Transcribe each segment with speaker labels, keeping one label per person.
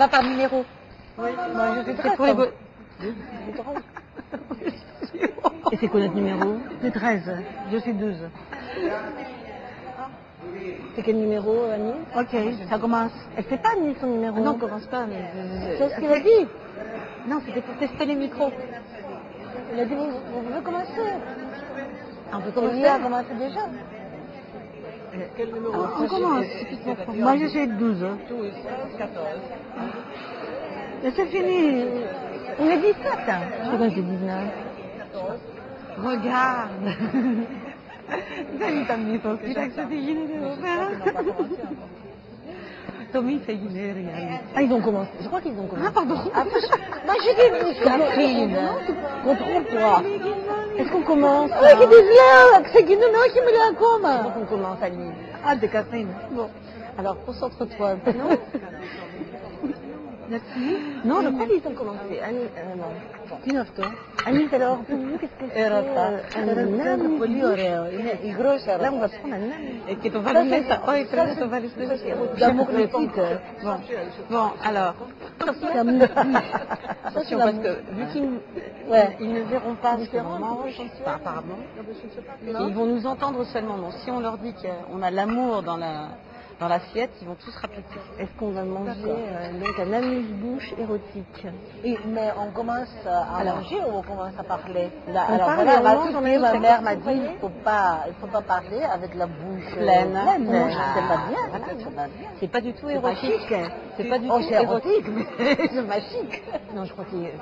Speaker 1: Pas par numéro.
Speaker 2: Oui, moi je suis
Speaker 1: C'est
Speaker 2: très
Speaker 1: pour les
Speaker 2: drôle.
Speaker 1: Et c'est quoi notre numéro?
Speaker 2: C'est 13, je suis 12.
Speaker 1: C'est quel numéro, Annie?
Speaker 2: Ok, ça commence.
Speaker 1: Elle sait pas, Annie, son numéro.
Speaker 2: Ah non, commence pas, mais...
Speaker 1: C'est ce qu'elle a dit.
Speaker 2: Non, c'était pour tester les micros.
Speaker 1: Elle a dit, vous pouvez commencer.
Speaker 2: On peut
Speaker 1: Elle y a commencé déjà.
Speaker 3: Quel numéro?
Speaker 2: On commence. Moi je suis 12.
Speaker 3: 12, 14.
Speaker 2: Mais c'est fini.
Speaker 1: On a 17. C'est quoi, c'est 19?
Speaker 2: Regarde. Dani também falou que já que você tem dinheiro. Tommy fait dinheiro, regarde.
Speaker 1: Ah, ils ont commencé. Je crois qu'ils ont commencé.
Speaker 2: Ah, pardon.
Speaker 1: Moi, j'ai dit, Catherine. Comprends-toi. Est-ce qu'on commence?
Speaker 2: Ah, que desviado, que seguindo não, que me dá
Speaker 1: Il
Speaker 2: coma.
Speaker 1: faut qu'on commence, Annie.
Speaker 2: Ah, de Catherine.
Speaker 1: Bon. Alors, concentre-toi un peu. Non,
Speaker 2: Merci.
Speaker 1: non, je crois qu'ils ont commencé. Annie, non.
Speaker 2: Киновто.
Speaker 1: Annie, alors, pour vous, qu'est-ce que c'est?
Speaker 2: И гроша.
Speaker 1: Là, on va prendre un âne.
Speaker 2: Et que tu vas le mettre. Oh, il faut que tu vas le mettre.
Speaker 1: D'amour érotique.
Speaker 2: Bon, alors.
Speaker 1: D'amour.
Speaker 2: Attention, parce que vu qu'ils ne verront pas ce qu'on mange, enfin, apparemment, ils vont nous entendre seulement. Donc si on leur dit qu'on a l'amour dans l'assiette, ils vont tous rappeler.
Speaker 1: Est-ce qu'on va manger donc un amuse-bouche érotique?
Speaker 4: Mais on commence à manger ou on commence à parler? Là,
Speaker 1: On
Speaker 4: alors
Speaker 1: parle
Speaker 4: voilà,
Speaker 1: au
Speaker 4: ma
Speaker 1: moment
Speaker 4: toute
Speaker 1: où on
Speaker 4: petite,
Speaker 1: est
Speaker 4: ma
Speaker 1: au
Speaker 4: mère m'a
Speaker 1: second,
Speaker 4: dit
Speaker 1: vous
Speaker 4: il faut pas parler avec la bouche
Speaker 2: Pleine.
Speaker 4: Moi,
Speaker 2: Ah.
Speaker 4: c'est pas bien.
Speaker 2: Voilà,
Speaker 4: C'est pas bien.
Speaker 2: C'est pas du tout
Speaker 4: C'est pas
Speaker 2: érotique.
Speaker 4: chic.
Speaker 2: C'est pas du
Speaker 4: Oh,
Speaker 2: tout
Speaker 4: c'est érotique, mais c'est pas chic.
Speaker 1: Non, je crois que c'est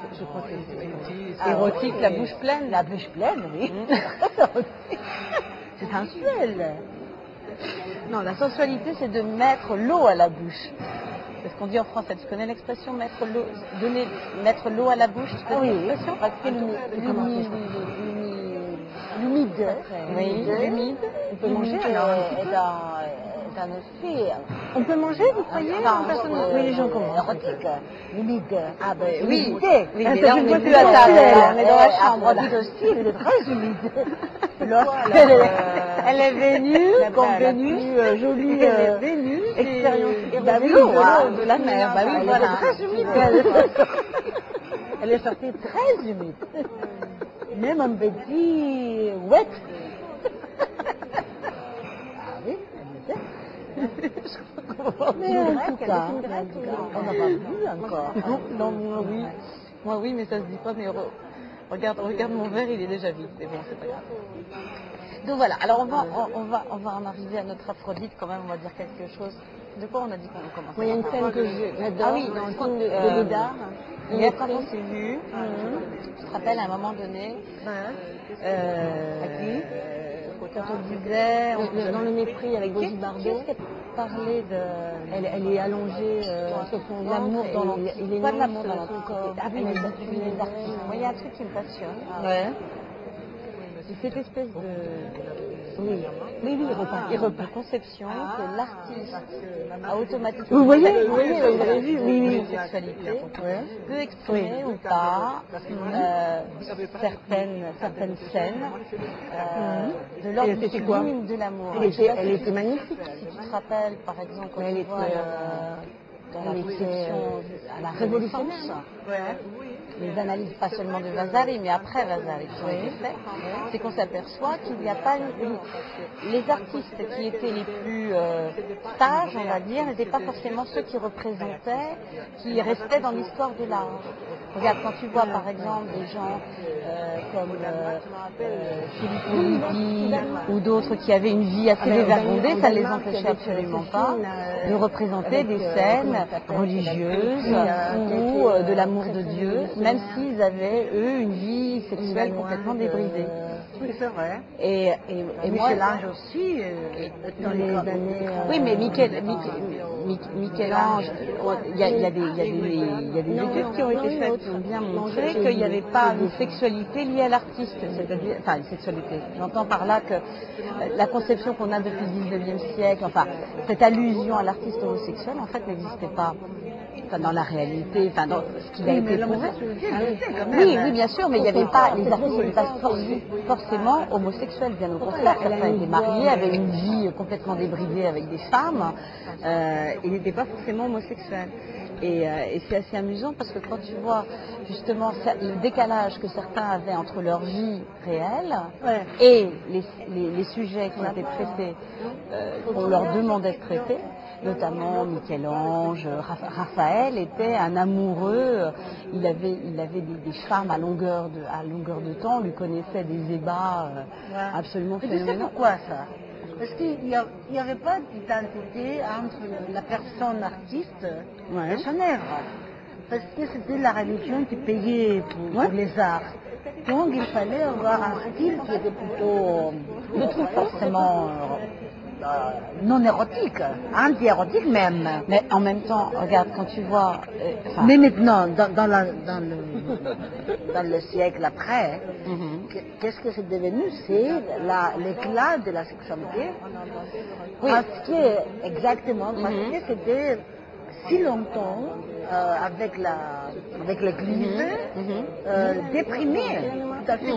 Speaker 4: Ah,
Speaker 2: érotique,
Speaker 4: oui.
Speaker 2: la bouche pleine.
Speaker 4: La bouche pleine, oui.
Speaker 1: c'est sensuel.
Speaker 2: Non, la sensualité, c'est de mettre l'eau à la bouche. C'est ce qu'on dit en français. Tu connais l'expression mettre l'eau à la bouche? Tu connais l'expression?
Speaker 4: Parce que l'humide,
Speaker 2: Oui, l'humide.
Speaker 1: On peut manger
Speaker 4: est
Speaker 1: alors.
Speaker 4: un effet.
Speaker 1: On peut manger, vous croyez? Oui, les gens commencent.
Speaker 4: Érotique, l'humide. Ah ben
Speaker 2: Oui,
Speaker 4: l'humidité.
Speaker 2: oui,
Speaker 1: Ah,
Speaker 2: mais
Speaker 1: ça,
Speaker 2: là,
Speaker 1: je
Speaker 2: on
Speaker 1: vois
Speaker 2: est
Speaker 1: plus
Speaker 2: plus
Speaker 1: la
Speaker 2: à table.
Speaker 1: table.
Speaker 2: On est dans la chambre.
Speaker 4: Dit aussi, il est très humide.
Speaker 2: Elle est venue,
Speaker 4: convenue, jolie
Speaker 2: elle est venue,
Speaker 4: expérience
Speaker 2: bah oui, de la mer. Bah oui,
Speaker 4: Elle
Speaker 2: voilà.
Speaker 4: est très humide. Elle est sortie très humide. Même un petit wet. Ah oui,
Speaker 1: Mais en tout cas,
Speaker 4: on n'a pas vu encore.
Speaker 2: Non, moi oui, mais ça se dit pas. Mais regarde mon verre, il est déjà vide. Mais bon, c'est pas grave. Donc voilà. Alors on va en arriver à notre Aphrodite quand même. On va dire quelque chose. De quoi on a dit qu'on commençait?
Speaker 1: moi, il y a une scène que j'adore.
Speaker 2: Ah oui,
Speaker 1: dans le
Speaker 2: dans
Speaker 1: film de Godard.
Speaker 2: Hier, quand on s'est vu, je te rappelle à un moment donné, quand on disait,
Speaker 1: Dans le mépris avec Brigitte Bardot.
Speaker 2: qu'est-ce qu'elle parlait de...
Speaker 1: Elle est allongée sur son ventre.
Speaker 2: L'amour dans
Speaker 1: et il est
Speaker 2: pas de
Speaker 1: nu
Speaker 2: l'amour
Speaker 1: sur
Speaker 2: dans
Speaker 1: son
Speaker 2: l'antique.
Speaker 1: corps.
Speaker 2: Ah oui,
Speaker 1: Elle est
Speaker 2: les
Speaker 1: nue.
Speaker 2: artistes. Moi, il y a un truc qui me passionne.
Speaker 1: Ouais.
Speaker 2: C'est cette espèce de...
Speaker 1: Oui,
Speaker 2: Il repart. La conception que l'artiste a automatiquement...
Speaker 1: Vous voyez, vous avez vu, oui.
Speaker 2: Une sexualité peut exprimer ou pas certaines scènes de l'ordre du
Speaker 1: c'était quoi
Speaker 2: sublime de l'amour.
Speaker 1: Elle était magnifique.
Speaker 2: Si tu te rappelles, par exemple, quand
Speaker 1: Elle
Speaker 2: tu
Speaker 1: était,
Speaker 2: vois dans la
Speaker 1: elle était,
Speaker 2: conception à la
Speaker 1: révolutionnaire,
Speaker 2: Renaissance, les analyses pas seulement de Vasari, mais après Vasari qui ont été faites, c'est qu'on s'aperçoit qu'il n'y a pas les artistes qui étaient les plus sages, on va dire, n'étaient pas forcément ceux qui représentaient, qui restaient dans l'histoire de l'art. Regarde, quand tu vois par exemple des gens comme Philippe Lippi ou d'autres qui avaient une vie assez désarrondée, ça ne les empêchait absolument pas de représenter des scènes religieuses ou de l'amour de Dieu, même s'ils avaient, eux, une vie sexuelle complètement débridée.
Speaker 4: Oui, c'est vrai.
Speaker 2: Et moi,
Speaker 4: Michel-Ange aussi, dans les années...
Speaker 2: oui, mais Michel-Ange, il y a des études qui ont été faites qui ont bien montré qu'il n'y avait pas une sexualité liée à l'artiste, c'est-à-dire, enfin, une sexualité. J'entends par là que la conception qu'on a depuis le 19e siècle, enfin, cette allusion à l'artiste homosexuel, en fait, n'existait pas. enfin, dans la réalité, enfin, dans ce qu'il a
Speaker 4: Oui, mais
Speaker 2: été prouvé.
Speaker 4: l'homosexualité existait quand même.
Speaker 2: Oui, oui, bien sûr, mais il n'y avait pas, les artistes n'étaient pas forcément homosexuels, bien au contraire. Certains étaient mariés, avaient une vie complètement débridée avec des femmes, et n'étaient pas forcément homosexuels. Et c'est assez amusant parce que quand tu vois justement le décalage que certains avaient entre leur vie réelle
Speaker 4: Ouais.
Speaker 2: et les sujets qui étaient traités, qu'on leur demandait de traiter, notamment Michel-Ange, Raphaël était un amoureux, il avait des femmes à longueur de temps, on lui connaissait des ébats absolument
Speaker 4: Et tu sais
Speaker 2: phénoménaux.
Speaker 4: pourquoi ça? Parce qu'il n'y avait pas d'identité entre la personne artiste
Speaker 2: Ouais.
Speaker 4: et son œuvre. Parce que c'était la religion qui payait pour les arts. Donc il fallait avoir un style qui était plutôt, je trouve forcément non érotique, anti-érotique même.
Speaker 2: Mais en même temps, regarde, quand tu vois... enfin,
Speaker 4: Mais maintenant, dans le siècle après, qu'est-ce que c'est devenu? C'est l'éclat de la sexualité.
Speaker 2: Oui.
Speaker 4: Exactement, parce que c'était si longtemps avec l'Église déprimé, tout à fait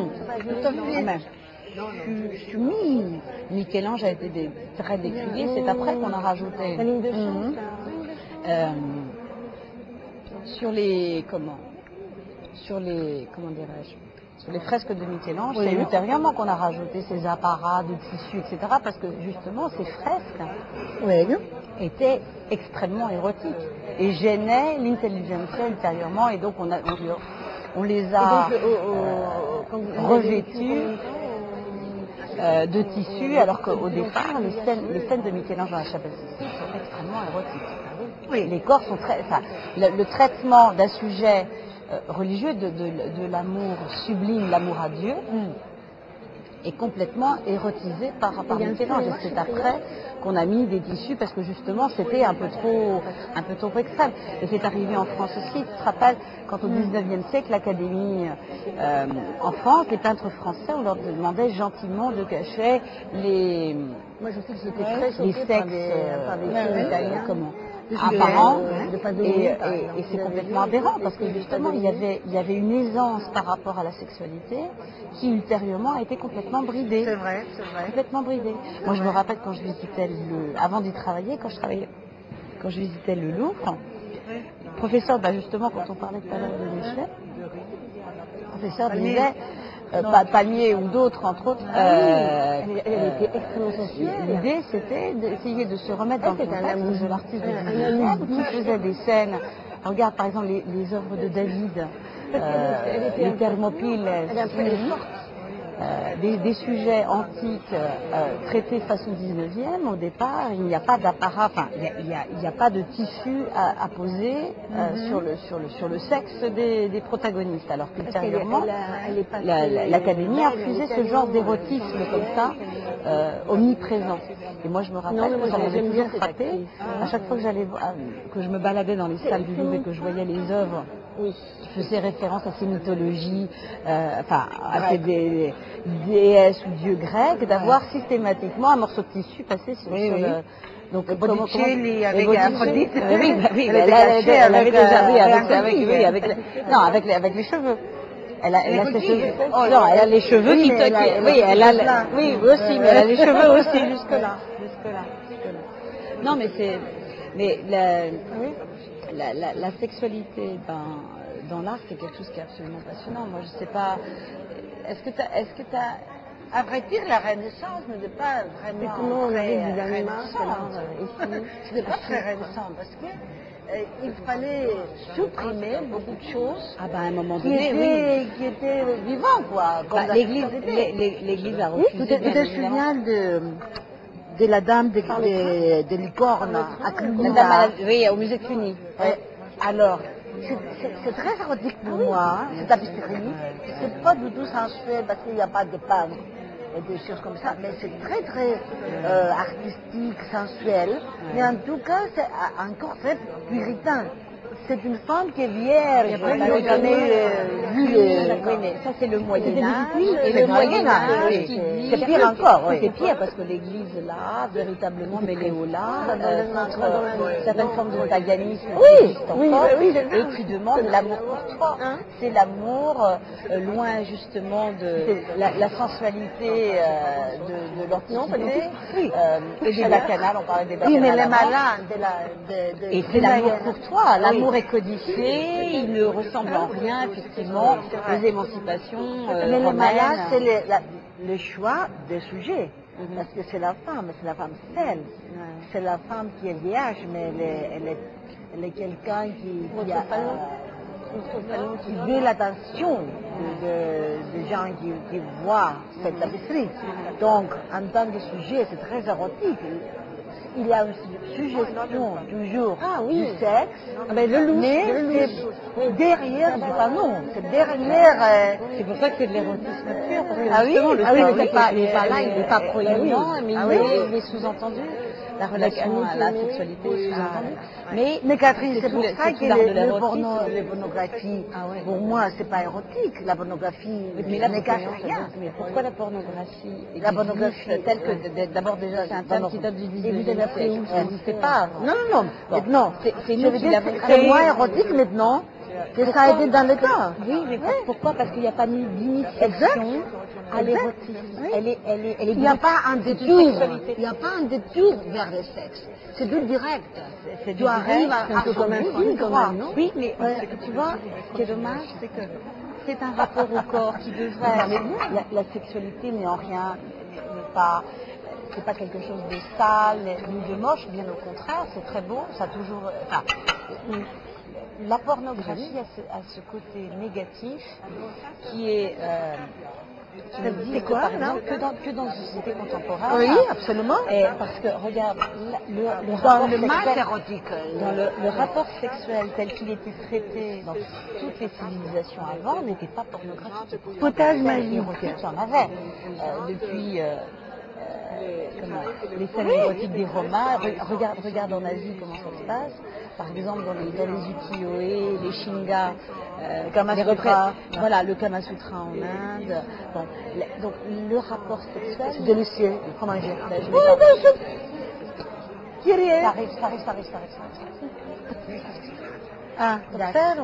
Speaker 4: soumis.
Speaker 2: Michel-Ange a été très décrié, c'est après qu'on a rajouté. Sur les fresques de Michel-Ange, c'est ultérieurement qu'on a rajouté ces apparats de tissus, etc. Parce que justement, ces fresques étaient extrêmement érotiques et gênaient l'intelligentsia ultérieurement. Et donc, on les a revêtus de tissus, alors qu'au départ, les scènes de Michel-Ange dans la chapelle Sixtine sont extrêmement érotiques. Oui. Les corps sont très... Enfin, le traitement d'un sujet religieux, de l'amour sublime, l'amour à Dieu, est complètement érotisé par Michel-Ange. Et c'est après qu'on a mis des tissus parce que justement c'était un peu trop extrême. Et c'est arrivé en France aussi. Tu te rappelles, quand au 19e siècle, l'Académie en France, les peintres français, on leur demandait gentiment de cacher les sexes comment apparents, et c'est complètement aberrant parce que justement il y avait une aisance par rapport à la sexualité qui ultérieurement a été complètement bridée.
Speaker 4: C'est vrai.
Speaker 2: Complètement bridée. Moi je me rappelle quand je visitais avant d'y travailler, quand je visitais le Louvre, le professeur, justement quand on parlait tout à l'heure de Michelet, le professeur disait Palmier ou d'autres, entre autres, l'idée c'était d'essayer de se remettre dans le contexte de l'artiste du 19e qui faisait des scènes. Regarde par exemple les œuvres de David, les Thermopyles, des sujets antiques traités façon 19e. Au départ, il n'y a pas d'apparat, enfin il n'y a pas de tissu à poser sur le sexe des protagonistes, alors qu'ultérieurement l'Académie a refusé ce genre d'érotisme comme ça, omniprésent. Et moi je me rappelle que ça m'avait toujours frappé à chaque fois que je me baladais dans les salles du Louvre et que je voyais les œuvres qui faisaient référence à ces mythologies, à ces déesses ou dieux grecs, d'avoir systématiquement un morceau de tissu passé sur le... Donc,
Speaker 4: Botticelli avec Aphrodite.
Speaker 2: Avec les cheveux. Elle a ses cheveux. Non, elle a les cheveux qui... Oui, aussi, mais elle a les cheveux aussi, jusque-là. Non, mais c'est... Mais la sexualité dans l'art, c'est quelque chose qui est absolument passionnant. Moi, je sais pas... Est-ce que tu as...
Speaker 4: À vrai dire, la Renaissance n'était pas vraiment très rénaissante. C'était pas très rénaissant parce que il fallait supprimer beaucoup de choses
Speaker 2: à un moment donné,
Speaker 4: qui étaient vivants, quoi.
Speaker 2: L'Église a refusé.
Speaker 4: Tu te souviens de la dame de licorne à Cluny?
Speaker 2: Oui, au musée de Cluny.
Speaker 4: Alors, c'est très érotique pour moi, cette tapisserie. C'est pas du tout sensuel parce qu'il n'y a pas de peintre et des choses comme ça, mais c'est très très artistique, sensuel. Mais en tout cas, c'est encore très puritain. c'est une femme qui est vierge.
Speaker 2: pas
Speaker 4: Elle n'a
Speaker 2: de-
Speaker 4: jamais vu
Speaker 2: Oui, mais ça c'est le Moyen Âge. Et
Speaker 4: C'est
Speaker 2: le Moyen Âge
Speaker 4: oui.
Speaker 2: qui dit...
Speaker 4: C'est pire encore, oui.
Speaker 2: C'est pire parce que l'Église là, véritablement mêlée au lard, contre certaines formes de paganisme qui existent encore, et qui demande l'amour pour toi. C'est l'amour loin justement de la sensualité de l'antiquité. Et des bacchanales, on parlait des
Speaker 4: Oui, mais
Speaker 2: bacchanales
Speaker 4: les
Speaker 2: avant.
Speaker 4: malins
Speaker 2: Et c'est l'amour pour toi. L'amour est codifié, il ne ressemble en rien, effectivement, aux émancipations
Speaker 4: Mais les
Speaker 2: romaines.
Speaker 4: malins, c'est le choix des sujets. Parce que c'est la femme seule. C'est la femme qui est vierge, mais elle est quelqu'un qui veut l'attention des gens qui voient cette tapisserie. Donc, en tant que sujet, c'est très érotique. Il y a une suggestion toujours du sexe, mais c'est derrière du panneau. C'est derrière...
Speaker 2: C'est pour ça que c'est de l'érotisme pur, parce que
Speaker 4: Ah oui,
Speaker 2: justement, le
Speaker 4: ah oui,
Speaker 2: sexe
Speaker 4: mais
Speaker 2: n'est pas,
Speaker 4: c'est-
Speaker 2: il n'est pas là, il n'est pas
Speaker 4: oui.
Speaker 2: proéminent, mais
Speaker 4: Ah
Speaker 2: il,
Speaker 4: oui.
Speaker 2: est, il est sous-entendu. La relation à la sexualité est sous-entendue. Mais
Speaker 4: Catherine, c'est
Speaker 2: tout
Speaker 4: pour
Speaker 2: le-
Speaker 4: ça
Speaker 2: c'est
Speaker 4: que
Speaker 2: tout l'art de
Speaker 4: les
Speaker 2: l'érotisme.
Speaker 4: pornographies,
Speaker 2: Ah ouais.
Speaker 4: pour moi, c'est pas érotique. La pornographie
Speaker 2: Mais là,
Speaker 4: ne
Speaker 2: pourquoi
Speaker 4: cache rien.
Speaker 2: mais pourquoi la pornographie
Speaker 4: La pornographie,
Speaker 2: existe telle que d'abord déjà c'est un terme qui date du 19e siècle, ça n'existait pas avant.
Speaker 4: Non.
Speaker 2: Bon.
Speaker 4: Non.
Speaker 2: C'est
Speaker 4: Je
Speaker 2: nous
Speaker 4: veux
Speaker 2: qui
Speaker 4: dire,
Speaker 2: l'avons
Speaker 4: c'est
Speaker 2: créé.
Speaker 4: moins érotique maintenant que ça a été dans le temps.
Speaker 2: Oui, mais pourquoi? Parce qu'il n'y a pas d'initiation à l'érotisme. Elle est
Speaker 4: Il n'y a pas un
Speaker 2: c'est une
Speaker 4: détour.
Speaker 2: sexualité.
Speaker 4: Il n'y a pas un détour vers le sexe. C'est du direct.
Speaker 2: C'est
Speaker 4: Tu
Speaker 2: du
Speaker 4: arrives
Speaker 2: direct,
Speaker 4: à
Speaker 2: c'est comme un
Speaker 4: trouver
Speaker 2: film,
Speaker 4: une
Speaker 2: quand
Speaker 4: croix.
Speaker 2: même, non? Oui, mais tu vois, ce qui est dommage, c'est que c'est un rapport au corps qui devrait... La sexualité n'est en rien, n'est pas... C'est pas quelque chose de sale ni de moche, bien au contraire, c'est très beau, ça a toujours... Enfin, la pornographie a ce côté négatif qui est... qui n'existe
Speaker 4: quoi,
Speaker 2: par
Speaker 4: là
Speaker 2: exemple que dans une société contemporaine.
Speaker 4: Oui, absolument.
Speaker 2: Et parce que, regarde, le
Speaker 4: Dans
Speaker 2: rapport
Speaker 4: le mal
Speaker 2: sexuel-
Speaker 4: érotique.
Speaker 2: dans le rapport sexuel tel qu'il était traité dans toutes les civilisations avant n'était pas pornographique.
Speaker 4: Potage
Speaker 2: Scène
Speaker 4: magique.
Speaker 2: érotique, il y en avait. Depuis les scènes érotiques des Romains, regarde en Asie comment ça se passe. Par exemple, dans les ukiyo-e, les shinga,
Speaker 4: Kama
Speaker 2: les
Speaker 4: Sutra.
Speaker 2: retraites, voilà, le Kama Sutra en Inde. Bon, donc le rapport sexuel...
Speaker 4: C'est délicieux. Il faut manger.
Speaker 2: Ben, je vais pas-
Speaker 4: Kyrie.
Speaker 2: Ça arrive.
Speaker 4: Ah,
Speaker 2: Ξέρω,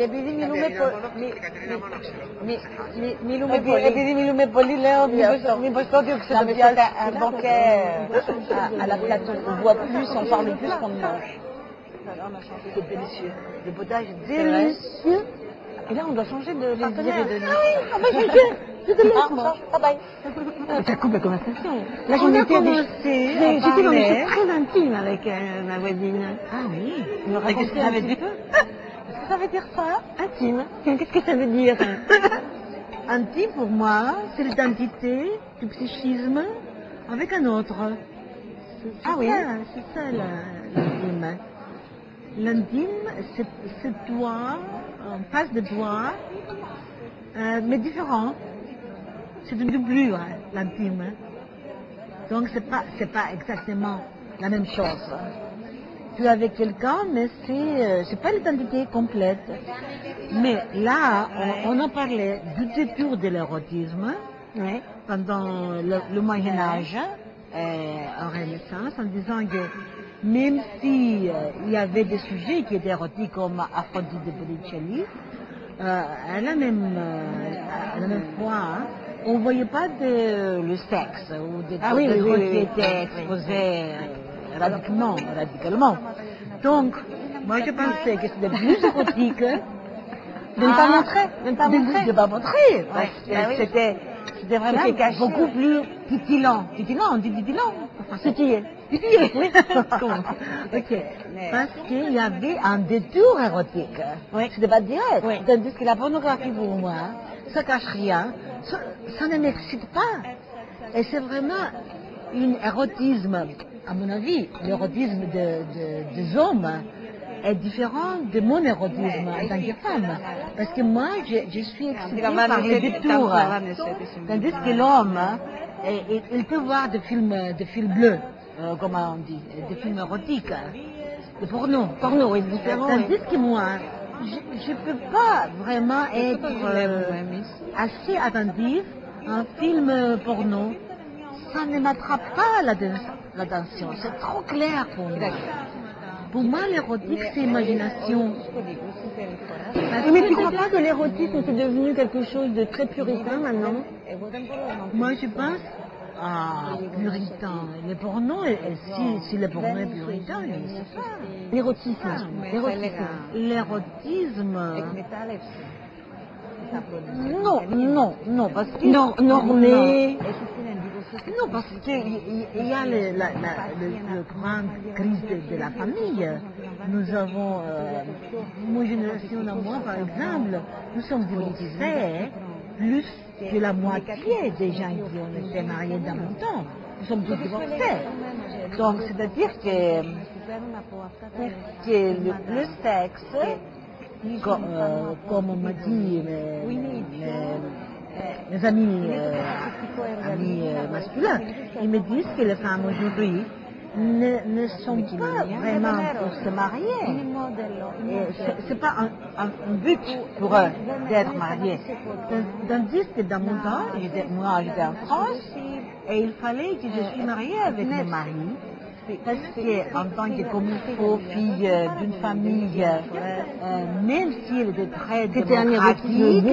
Speaker 2: επειδή μιλούμε πολύ.
Speaker 4: Επειδή μιλούμε πολύ, λέω μήπως το ότι ξεπιάσει
Speaker 2: Un banquet à la Platon, on boit plus, on parle plus qu'on ne mange.
Speaker 4: C'est délicieux. Le potage est délicieux.
Speaker 2: Et là, on doit changer de partenaire.
Speaker 4: On va changer. Je te laisse, moi.
Speaker 2: Bye bye.
Speaker 4: Ça coupe la conversation. Là,
Speaker 2: On
Speaker 4: j'en
Speaker 2: a
Speaker 4: étais
Speaker 2: commencé à
Speaker 4: j'étais dans des
Speaker 2: parler.
Speaker 4: choses très intimes avec ma voisine. Ah oui. Qu'est-ce que ça veut dire? Qu'est-ce que ça veut dire ça? Intime. Qu'est-ce que ça veut dire? Intime, pour moi, c'est l'identité du psychisme avec un autre. Ah oui. C'est ça l'intime. L'intime, c'est toi, en face de toi, mais différent. C'est une doublure, l'intime. Donc c'est pas exactement la même chose. Tu es avec quelqu'un, mais c'est pas l'identité complète. Mais là, on en parlait du détour de l'érotisme pendant le Moyen Âge, en Renaissance, en disant que même si il y avait des sujets qui étaient érotiques comme Aphrodite de Botticelli, à la même fois, on ne voyait pas le sexe ou des trucs qui étaient exposés radicalement. Donc, moi je pensais que c'était plus érotique de ne pas montrer. De ne pas montrer. C'était vraiment beaucoup plus titillant. On dit titillant. Titillé. Oui. Ok. Parce qu'il y avait un détour érotique. C'était pas direct. Tandis que la pornographie pour moi, ça cache rien. Ça ne m'excite pas. Et c'est vraiment un érotisme, à mon avis, l'érotisme des hommes est différent de mon érotisme en tant que femme. Parce que moi, je suis excitée par les détours. Tandis que l'homme, il peut voir des films bleus, comme on dit, des films érotiques. de porno.
Speaker 1: Porno, oui, différent. Oui.
Speaker 4: Tandis que moi, je ne peux pas vraiment être assez attentive à un film porno. Ça ne m'attrape pas l'attention. C'est trop clair pour moi. Pour moi, l'érotique, c'est imagination.
Speaker 1: Oui, mais tu ne crois pas que l'érotisme c'est devenu quelque chose de très puritain maintenant?
Speaker 4: Moi, je pense puritain. Les pornos, si le porno est puritain, je ne sais pas.
Speaker 1: L'érotisme.
Speaker 4: L'érotisme. Non, parce que...
Speaker 1: Normé.
Speaker 4: Non, parce qu'il y a le grande crise de la famille. Nous avons, mon génération à moi, par exemple, nous sommes divorcés, plus que la moitié des gens qui ont été mariés dans mon temps. Nous sommes tous divorcés. Donc, c'est-à-dire que le sexe, comme on m'a dit mes amis masculins, ils me disent que les femmes aujourd'hui ne sont pas vraiment pour se marier. Ce n'est pas un but pour eux d'être mariés. Tandis que dans mon temps, moi j'étais en France et il fallait que je suis mariée avec mon mari. Parce qu'en tant que comme il faut fille d'une famille, même si elle était très démocratique,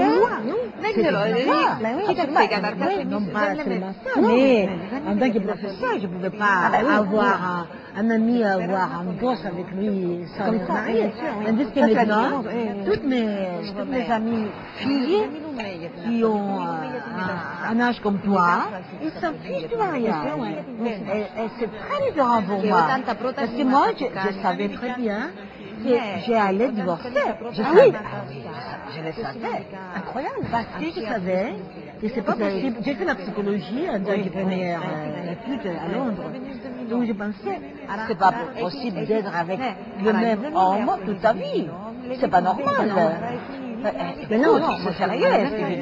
Speaker 4: non pas seulement ça, mais en tant que professeur, je ne pouvais pas avoir un ami, avoir un gosse avec lui sans se marier. Tandis que maintenant, toutes mes amies filles qui ont un âge comme toi, ils s'en fichent du mariage. Et c'est très différent pour moi. Parce que moi, je savais très bien que j'allais divorcer. Je le savais. Incroyable. Parce que je savais que c'est pas possible. J'ai fait la psychologie en tant que première étude à Londres. Donc je pensais, c'est pas possible d'être avec le même homme toute ta vie. C'est pas normal. Mais non, c'est sérieux.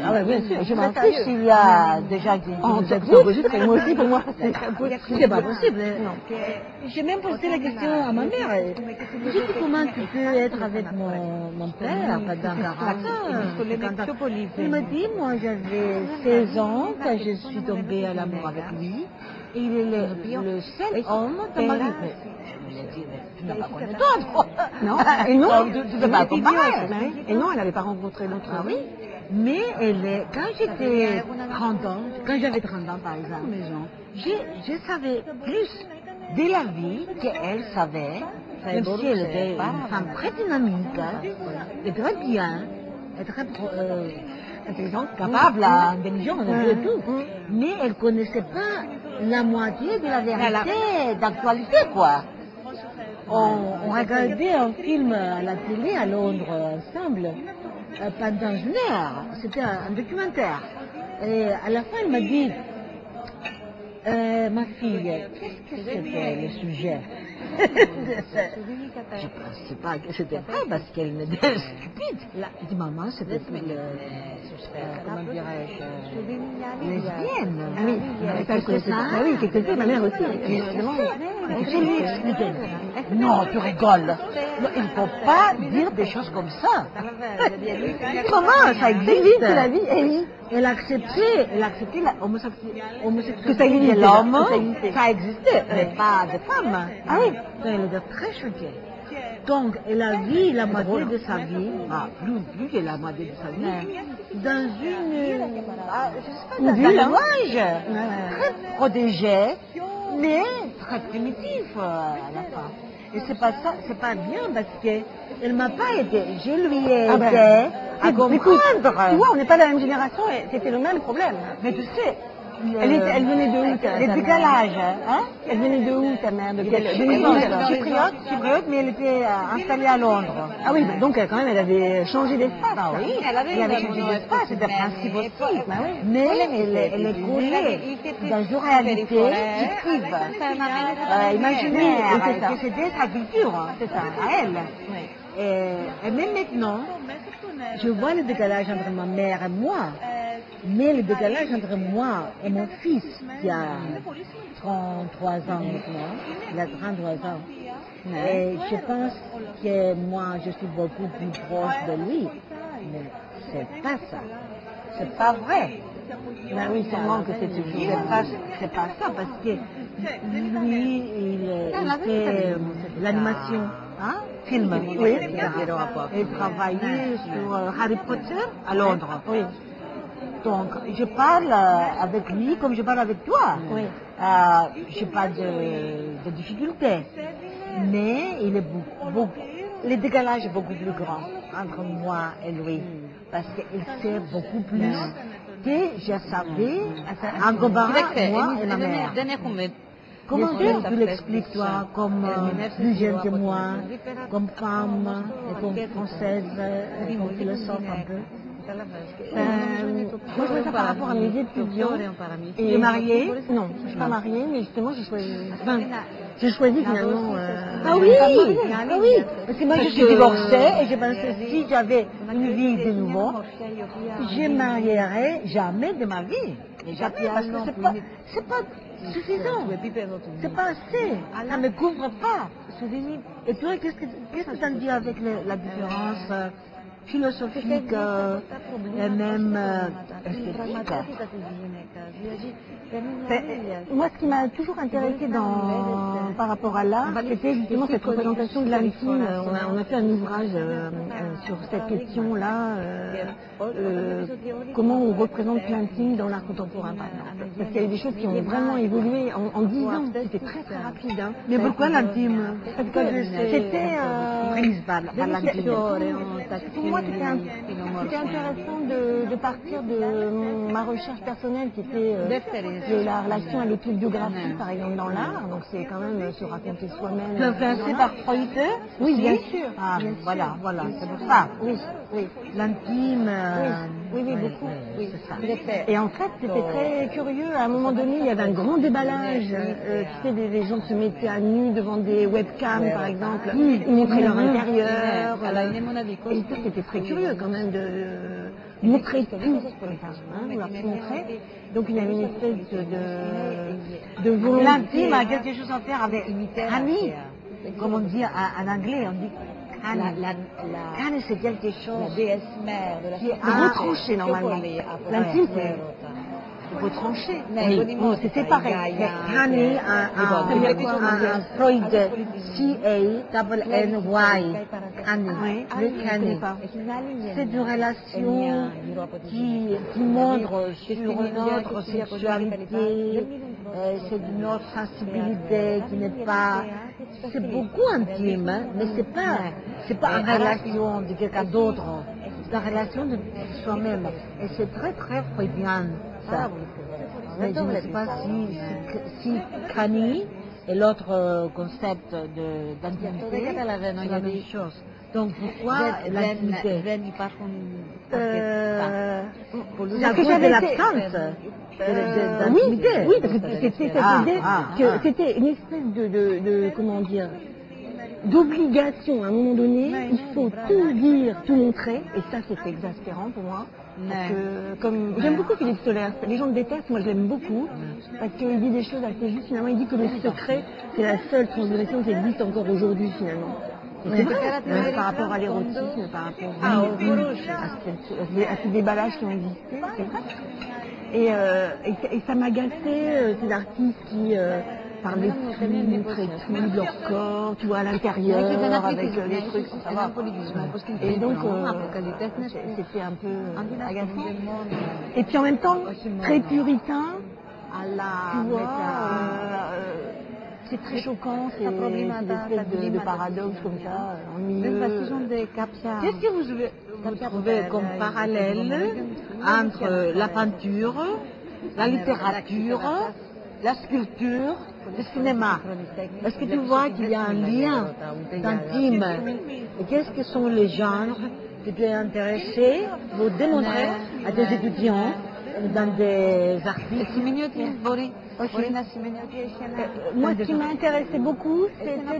Speaker 4: Ah ouais, bien sûr. Je m'en fiche s'il y a des gens qui nous écoutent.
Speaker 1: Moi aussi, pour moi,
Speaker 4: c'est pas possible. J'ai même posé la question à ma mère. J'ai dit comment tu peux être avec mon père pendant 40 ans. Il m'a dit, moi j'avais 16 ans quand je suis tombée à l'amour avec lui. Et il est le seul homme dans ma vie. Tu n'as pas connu d'autres.
Speaker 1: Non, et non,
Speaker 4: tu ne peux pas comparer.
Speaker 1: Et non, elle n'avait pas rencontré d'autres.
Speaker 4: Ah oui, mais quand j'étais 30 ans, quand j'avais 30 ans par exemple, je savais plus de la vie qu'elle savait, même si elle était une femme très dynamique, et très bien, et très intelligente, capable, intelligente, et tout. Mais elle ne connaissait pas la moitié de la vérité d'actualité, quoi. On regardait un film à la télé à Londres ensemble pendant une heure. C'était un documentaire. Et à la fin, elle m'a dit, ma fille, qu'est-ce que c'était le sujet? Je ne pensais pas que c'était vrai parce qu'elle me dit stupide. Je dis, maman, c'était pour comment dirais-je, lesbienne.
Speaker 1: Oui,
Speaker 4: quelque ça.
Speaker 1: Oui, quelque chose, ma mère aussi.
Speaker 4: Je lui expliquais. Non, tu rigoles. Il ne faut pas dire des choses comme ça. Maman, ça existe.
Speaker 1: La vie,
Speaker 4: elle acceptait l'homosexualité
Speaker 1: que ça existait,
Speaker 4: de l'homme, ça existait, mais pas de femmes.
Speaker 1: Ah oui.
Speaker 4: Donc elle était très choquée. Donc elle a vu la moitié de sa vie, plus que la moitié de sa vie, dans une village très protégé, mais très primitif à la fin. Et c'est pas ça, c'est pas bien parce qu'elle m'a pas aidé. Je lui ai aidé à comprendre.
Speaker 1: Tu vois, on n'est pas de la même génération et c'était le même problème.
Speaker 4: Mais tu sais,
Speaker 1: elle venait de où, ta
Speaker 4: le décalage, hein?
Speaker 1: Elle venait de où, ta mère?
Speaker 4: Chypriote, mais elle était installée à Londres.
Speaker 1: Ah oui, donc quand même, elle avait changé d'espace.
Speaker 4: Ah oui, elle avait changé d'espace, c'était principe aussi. Mais elle est collée dans une réalité fictive, imaginaire, que c'était sa culture, c'est ça, à elle. Et même maintenant, je vois le décalage entre ma mère et moi. Mais le décalage entre moi et mon fils, qui a 33 ans maintenant, il a 33 ans, et je pense que moi, je suis beaucoup plus proche de lui. Mais c'est pas ça. C'est pas vrai.
Speaker 1: Ben oui, sûrement que c'est toujours.
Speaker 4: C'est pas ça, parce que lui, il fait l'animation, hein, film. Oui, il travaillait sur Harry Potter à Londres.
Speaker 1: Oui.
Speaker 4: Donc, je parle avec lui comme je parle avec toi.
Speaker 1: Oui.
Speaker 4: Je n'ai pas de difficultés. Mais il est le décalage est beaucoup plus grand entre moi et lui. Parce qu'il sait beaucoup plus que je savais en comparant moi et ma mère. Comment tu l'expliques, toi, comme plus jeune que moi, comme femme, et comme française, et comme philosophe un peu?
Speaker 1: Moi, je vois ça par rapport à mes étudiants.
Speaker 4: Tu es mariée?
Speaker 1: Non, je ne suis pas mariée, mais justement, j'ai choisi finalement.
Speaker 4: Ah oui, parce que moi je suis divorcée et je pensais si j'avais une vie de nouveau, je ne marierais jamais de ma vie. Parce que c'est pas suffisant, c'est pas assez, ça ne me couvre pas. Et toi, qu'est-ce que tu en dis avec la différence philosophique et même esthétique?
Speaker 1: Moi, ce qui m'a toujours intéressé par rapport à l'art, c'était justement cette représentation de l'intime. On a fait un ouvrage sur cette question-là, comment on représente l'intime dans l'art contemporain, par exemple. Parce qu'il y a eu des choses qui ont vraiment évolué en 10 ans. C'était très très rapide. Hein.
Speaker 4: Mais pourquoi l'intime?
Speaker 1: Parce que c'était
Speaker 4: prise par l'intime.
Speaker 1: Pour moi, c'était intéressant de partir de ma recherche personnelle qui était de la relation à l'autobiographie, par exemple, dans l'art. Donc c'est quand même se raconter soi-même.
Speaker 4: Influencé par Freud?
Speaker 1: Oui, bien sûr.
Speaker 4: Ah, voilà, c'est pour ça.
Speaker 1: Oui, oui.
Speaker 4: L'intime.
Speaker 1: Oui, beaucoup. Oui.
Speaker 4: C'est ça.
Speaker 1: Et en fait, c'était très curieux. À un moment donné, il y avait un grand déballage. Tu sais, des gens se mettaient à nu devant des webcams, par exemple. Ils montraient leur intérieur. Et ça, c'était très curieux quand même de montrer tout comme ça. Vouloir tout montrer. Donc il y avait une espèce de volonté.
Speaker 4: L'intime a quelque chose à faire avec Annie, comme on dit en anglais, on dit Annie, c'est quelque chose. La déesse mère de la
Speaker 1: qui est retranché normalement. L'intime, c'est retranché. Oui, c'est séparé.
Speaker 4: Annie, Freud, C-A-N-N-Y, Annie, le Annie. C'est une relation qui montre sur notre sexualité, c'est une autre sensibilité qui n'est pas... C'est beaucoup intime, mais c'est pas une relation de quelqu'un d'autre, c'est une relation de soi-même. Et c'est très très freudien, ça. Mais je ne sais pas si Kani et l'autre concept d'intimité, c'est la même chose. Donc pourquoi l'intimité? C'est à cause de l'absence d'intimité.
Speaker 1: Oui, parce que c'était cette idée que c'était une espèce de comment dire, d'obligation. À un moment donné, il faut tout dire, tout montrer, et ça c'est exaspérant pour moi. Parce que, comme j'aime beaucoup Philippe Solers, les gens le détestent, moi je l'aime beaucoup, parce qu'il dit des choses assez justes. Finalement, il dit que le secret, c'est la seule transgression qui existe encore aujourd'hui finalement. C'est vrai, par rapport à l'érotisme, par rapport à ces déballages qui ont existé, c'est vrai. Et ça m'agaçait, ces artistes qui parlaient de leur corps, tu vois, à l'intérieur, avec des trucs, ça va. Et donc, c'était un peu agaçant. Et puis en même temps, très puritain, tu vois, c'est très choquant, c'est une espèce de paradoxe comme ça, en milieu.
Speaker 4: Qu'est-ce que vous trouvez comme parallèle entre la peinture, la littérature, la sculpture, le cinéma? Est-ce que tu vois qu'il y a un lien intime? Et qu'est-ce que sont les genres que tu es intéressé pour démontrer à tes étudiants dans des artistes?
Speaker 1: Moi, ce qui m'intéressait beaucoup, c'était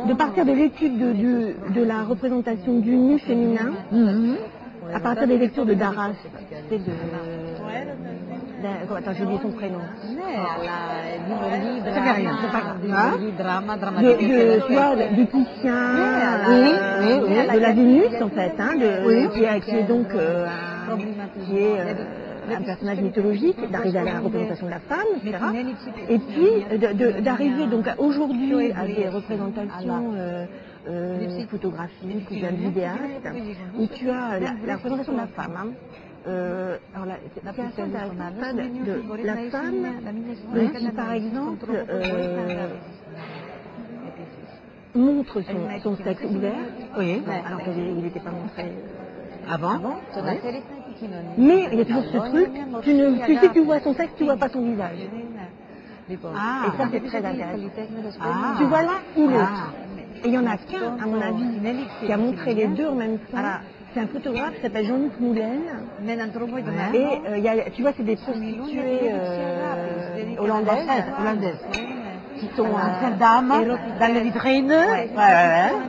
Speaker 1: de de partir de l'étude de la représentation du nu féminin, à partir des lectures de Darras, c'est attends, j'ai oublié son prénom.
Speaker 2: Livre
Speaker 1: Ça fait rien, c'est pas grave.
Speaker 2: drama,
Speaker 1: Tu vois, du Titien, de la Vénus en fait, qui est donc un personnage mythologique, d'arriver à la représentation de la femme, etc. Et puis d'arriver donc aujourd'hui à des représentations photographiques ou bien vidéastes, où tu as la représentation de la femme. Alors c'est assez intéressant de la femme qui par exemple montre son sexe ouvert, alors qu'il n'était pas montré avant. Mais il y a toujours ce truc, tu sais que tu vois son sexe, tu ne vois pas son visage. Et ça c'est très intéressant. Tu vois là ou l'autre. Et il y en a qu'un, à mon avis, qui a montré les deux en même temps. C'est un photographe qui s'appelle Jean-Luc Moulin. Et tu vois, c'est des prostituées hollandaises. Qui sont
Speaker 4: cette dame dans les vitrines.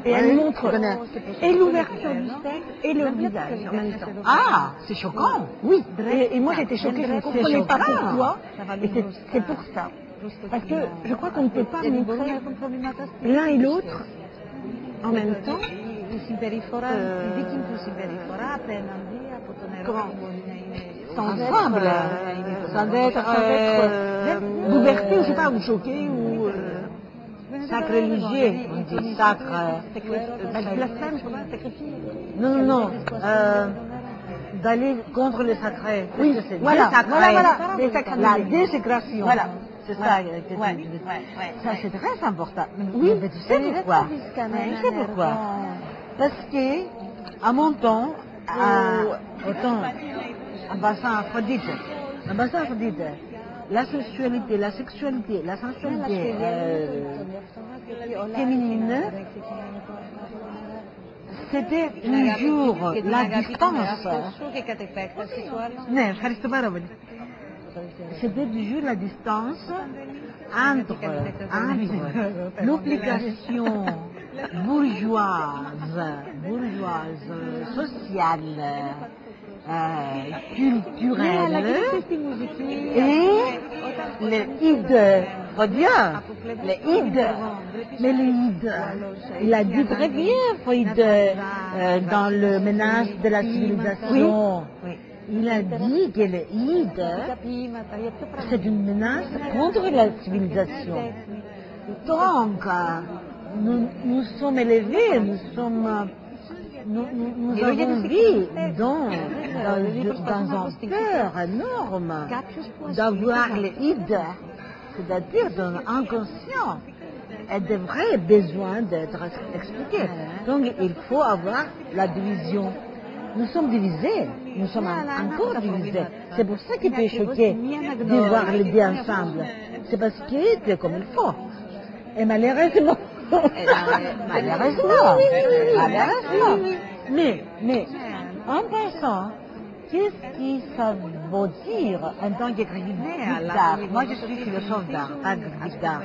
Speaker 1: Et elle montre et l'ouverture du sexe et le visage en même temps.
Speaker 4: Ah, c'est choquant.
Speaker 1: Oui, et moi j'étais choquée, je ne comprenais pas pourquoi. Et c'est pour ça. Parce que je crois qu'on ne peut pas montrer l'un et l'autre en même temps. Sans être bouleversé, ou je sais pas, ou choqué, ou
Speaker 4: sacre religieux, on dit sacre.
Speaker 1: Blasphème, sacrifice.
Speaker 4: Non. D'aller contre le sacré.
Speaker 1: Oui, voilà.
Speaker 4: La désécration.
Speaker 1: Voilà.
Speaker 4: C'est ça que tu dis. Ça, c'est très important. Oui, mais tu sais pourquoi? Tu sais pourquoi? Parce que, à mon temps, en bassin Aphrodite, la sexualité, la sensualité féminine, c'était toujours la distance. C'était toujours la distance entre l'obligation bourgeoise, sociale, culturelle et les ides, faut dire, les ides. Mais les ides, il a dit très bien, Freud, dans le menace de la civilisation. Oui. Il a dit que les ides, c'est une menace contre la civilisation. Donc, nous sommes élevés, nous avons vu dans un peur énorme d'avoir les ides, c'est-à-dire dans l'inconscient, et de vrais besoins d'être expliqués. Donc, il faut avoir la division. Nous sommes divisés, nous sommes encore divisés. C'est pour ça qu'il peut choquer de voir les deux ensemble. C'est parce que c'est comme il faut. Et malheureusement, mais en pensant, qu'est-ce que ça veut dire en tant qu'écrivain d'art? Moi, je suis philosophe d'art, pas critique d'art.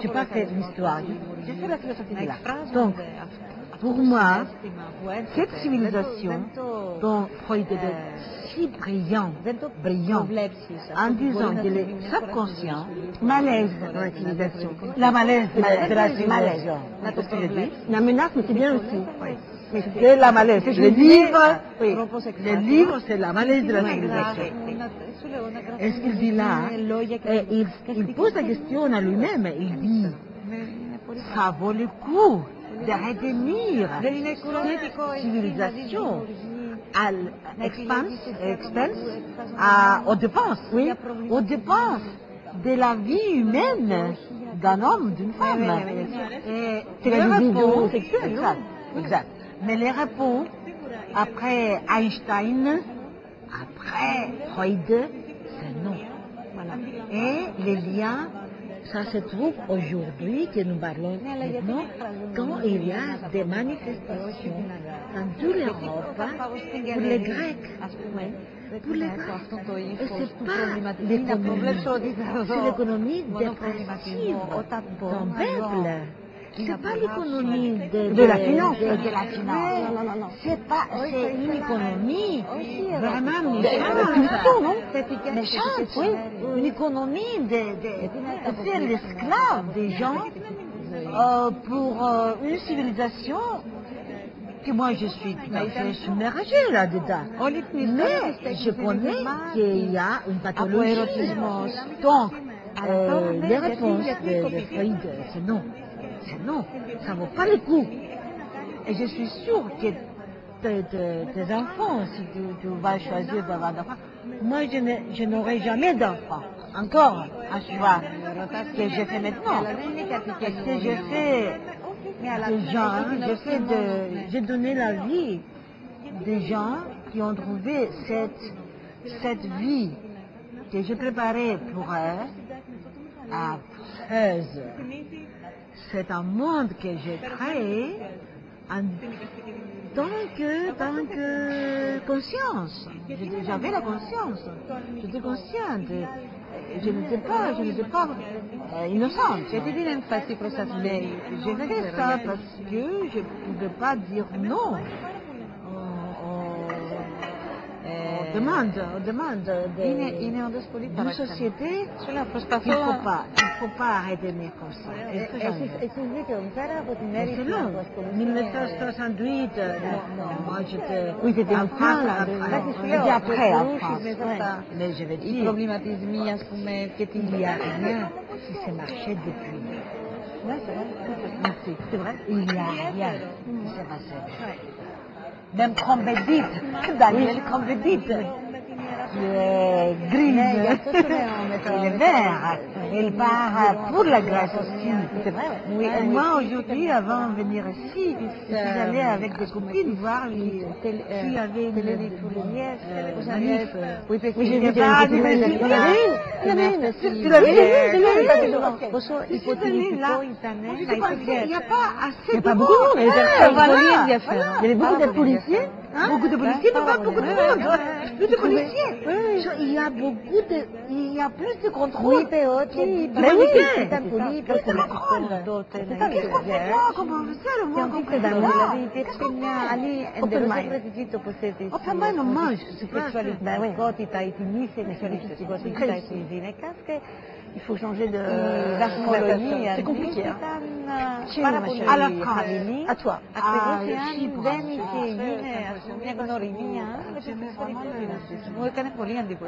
Speaker 4: Je n'ai pas fait l'histoire, je fais la philosophie de l'art. Donc, pour moi, cette civilisation dont Freud est si brillant, en disant que le subconscient,
Speaker 1: malaise dans la civilisation.
Speaker 4: La malaise de la civilisation. Qu'est-ce que je dis?
Speaker 1: La menace, mais c'est bien aussi.
Speaker 4: Mais c'est la malaise. Le livre, c'est la malaise de la civilisation. Et ce qu'il dit là, il pose la question à lui-même. Il dit, ça vaut le coup de retenir cette civilisation à l'expense, aux dépenses, aux dépenses de la vie humaine d'un homme, d'une femme. Et les réponses sexuelles. Exact. Mais les réponses, après Einstein, après Freud, c'est non. Voilà. Et les liens, ça se trouve aujourd'hui que nous parlons maintenant, quand il y a des manifestations dans toute l'Europe pour les Grecs. Pour les Grecs. Et c'est pas l'économie, c'est l'économie dépressive d'un peuple. C'est pas l'économie
Speaker 1: De la finance.
Speaker 4: de la finance.
Speaker 1: Non.
Speaker 4: C'est une économie vraiment
Speaker 1: punition, non?
Speaker 4: méchante, oui. Une économie de faire l'esclave des gens pour une civilisation que moi je suis tout à fait submergée là-dedans. Mais je connais qu'il y a une pathologie. Donc, les réponses de Freud, c'est non. C'est non. Ça ne vaut pas le coup. Et je suis sûre que tes enfants, si tu vas choisir d'avoir d'enfants, moi je n'aurai jamais d'enfants. Encore à suivre ce que je fais maintenant. Parce que je fais des gens, j'ai donné la vie des gens qui ont trouvé cette vie que j'ai préparée pour eux à Freuse. C'est un monde que j'ai créé en tant que conscience. J'avais la conscience. J'étais consciente. Je n'étais pas innocente.
Speaker 2: J'étais bien emphatique pour ça, mais
Speaker 4: J'ai fait ça parce que je ne pouvais pas dire non aux demandes d'une société. Il ne faut pas arrêter comme ça. C'est long. 1968, moi j'étais...
Speaker 1: Oui, c'était
Speaker 4: en France,
Speaker 1: C'était après, en France.
Speaker 4: Mais je vais
Speaker 2: il
Speaker 4: dire,
Speaker 2: problematismi assume che ti
Speaker 4: il n'y a rien qui s'est marché depuis. Merci. C'est vrai. Il n'y a rien qui s'est passé. Même Combedit, Daniel Combedit, qui est gris, il est vert, il part pour la grâce aussi. C'est vrai. Oui. Et moi aujourd'hui, avant de venir ici, je suis allée avec des copines voir s'il y avait une manif.
Speaker 1: Oui, j'ai vu
Speaker 4: Il
Speaker 1: qu'il y avait une petite
Speaker 4: il y en avait une. Tu l'as vu? Il n'y a pas assez
Speaker 1: Il n'y a
Speaker 4: de
Speaker 1: pas beaucoup de monde, il y avait
Speaker 4: Voilà.
Speaker 1: il y avait beaucoup de policiers.
Speaker 4: Beaucoup de policiers, mais pas beaucoup de monde. Plus de policiers. Il y a plus de contrôle.
Speaker 1: Mais oui,
Speaker 4: Plus de contrôle. Qu'est-ce qu'on fait là? Comment on fait le monde? Qu'est-ce qu'on fait? Open on mange. C'est pas
Speaker 1: il faut changer de...
Speaker 2: C'est
Speaker 1: compliqué.
Speaker 4: À la France.
Speaker 1: À toi.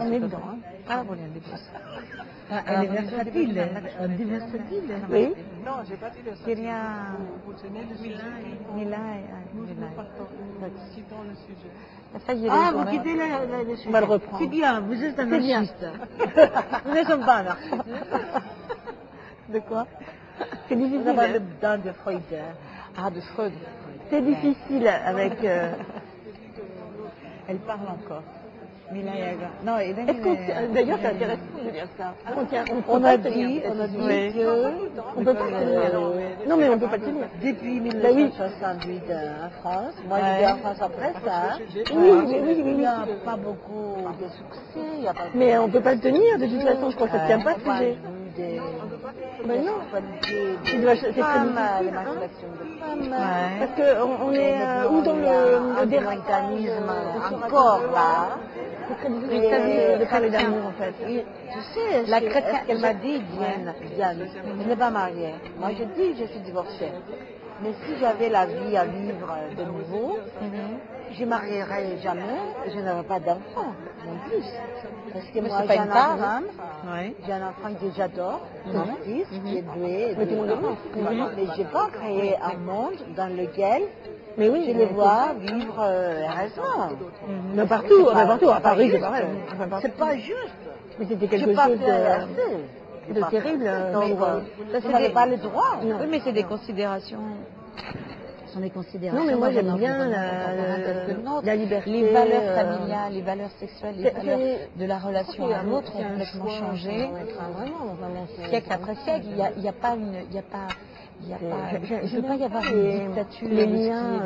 Speaker 1: On est dedans.
Speaker 4: Elle est versatile. Versatile.
Speaker 1: Oui.
Speaker 3: Non, j'ai pas dit de ça. Vous tenez le sujet. Nous partons quittons le sujet.
Speaker 4: Ah, vous quittez le sujet.
Speaker 1: On va le reprendre.
Speaker 4: C'est bien, vous êtes un
Speaker 1: C'est bien.
Speaker 4: anarchiste. Nous ne sommes pas anarchistes.
Speaker 1: De quoi? C'est
Speaker 4: Nous
Speaker 1: difficile.
Speaker 4: avons le dent de Freud.
Speaker 2: Ah, de Freud.
Speaker 1: C'est difficile avec...
Speaker 2: Elle parle encore. Mila Yaga. Non, et
Speaker 1: Est-ce qu'on... D'ailleurs, c'est intéressant de dire ça.
Speaker 4: On a dit que...
Speaker 1: On peut pas le tenir. Non, mais on peut pas le tenir.
Speaker 4: Depuis
Speaker 1: Bah oui.
Speaker 4: 1968 en France, moi j'étais en France après ça, il n'y a pas beaucoup de succès, il n'y a pas
Speaker 1: Mais on peut pas le tenir, de toute façon, je crois que ça ne tient pas ce sujet.
Speaker 4: Ben non,
Speaker 1: C'est très
Speaker 4: femmes,
Speaker 1: difficile,
Speaker 4: l'émancipation des femmes,
Speaker 1: Parce qu'on est où dans le
Speaker 4: mécanisme encore là.
Speaker 1: C'est très difficile de parler d'amour, en fait.
Speaker 4: Tu sais,
Speaker 2: La
Speaker 4: ce
Speaker 2: chrétienne-
Speaker 4: qu'elle m'a dit, Diane, je n'ai pas mariée. Moi, je dis, je suis divorcée. Mais si j'avais la vie à vivre de nouveau, je ne marierais jamais et je n'aurais pas d'enfant non plus. Parce que moi,
Speaker 2: c'est pas
Speaker 4: j'ai
Speaker 2: une
Speaker 4: un
Speaker 2: tare,
Speaker 4: enfant, j'ai un enfant que j'adore, mon fils, qui est doué.
Speaker 1: Mais tout le monde le pense.
Speaker 4: Mais je n'ai pas créé un monde dans lequel
Speaker 1: Mais oui,
Speaker 4: je les vois vivre heureusement.
Speaker 1: Mais partout, à Paris, c'est pareil.
Speaker 4: C'est pas juste.
Speaker 1: Mais c'était
Speaker 4: Je
Speaker 1: quelque
Speaker 4: pas
Speaker 1: chose
Speaker 4: fait assez.
Speaker 1: de terrible.
Speaker 4: Vous n'avez pas le droit.
Speaker 1: Non.
Speaker 2: Oui, mais c'est des considérations.
Speaker 4: Ce sont des considérations.
Speaker 1: Non, mais moi
Speaker 4: dans
Speaker 1: j'aime
Speaker 4: un
Speaker 1: bien
Speaker 4: environnement contemporain tel que le nôtre.
Speaker 1: la liberté.
Speaker 2: Les valeurs familiales, les valeurs sexuelles, les
Speaker 1: c'est-
Speaker 2: valeurs de la relation à l'autre ont
Speaker 1: c'est un
Speaker 2: complètement
Speaker 1: choix,
Speaker 2: changé.
Speaker 1: ça doit être vraiment,
Speaker 2: Siècle après siècle, il y a pas Il ne peut pas y avoir une dictature,
Speaker 1: les liens,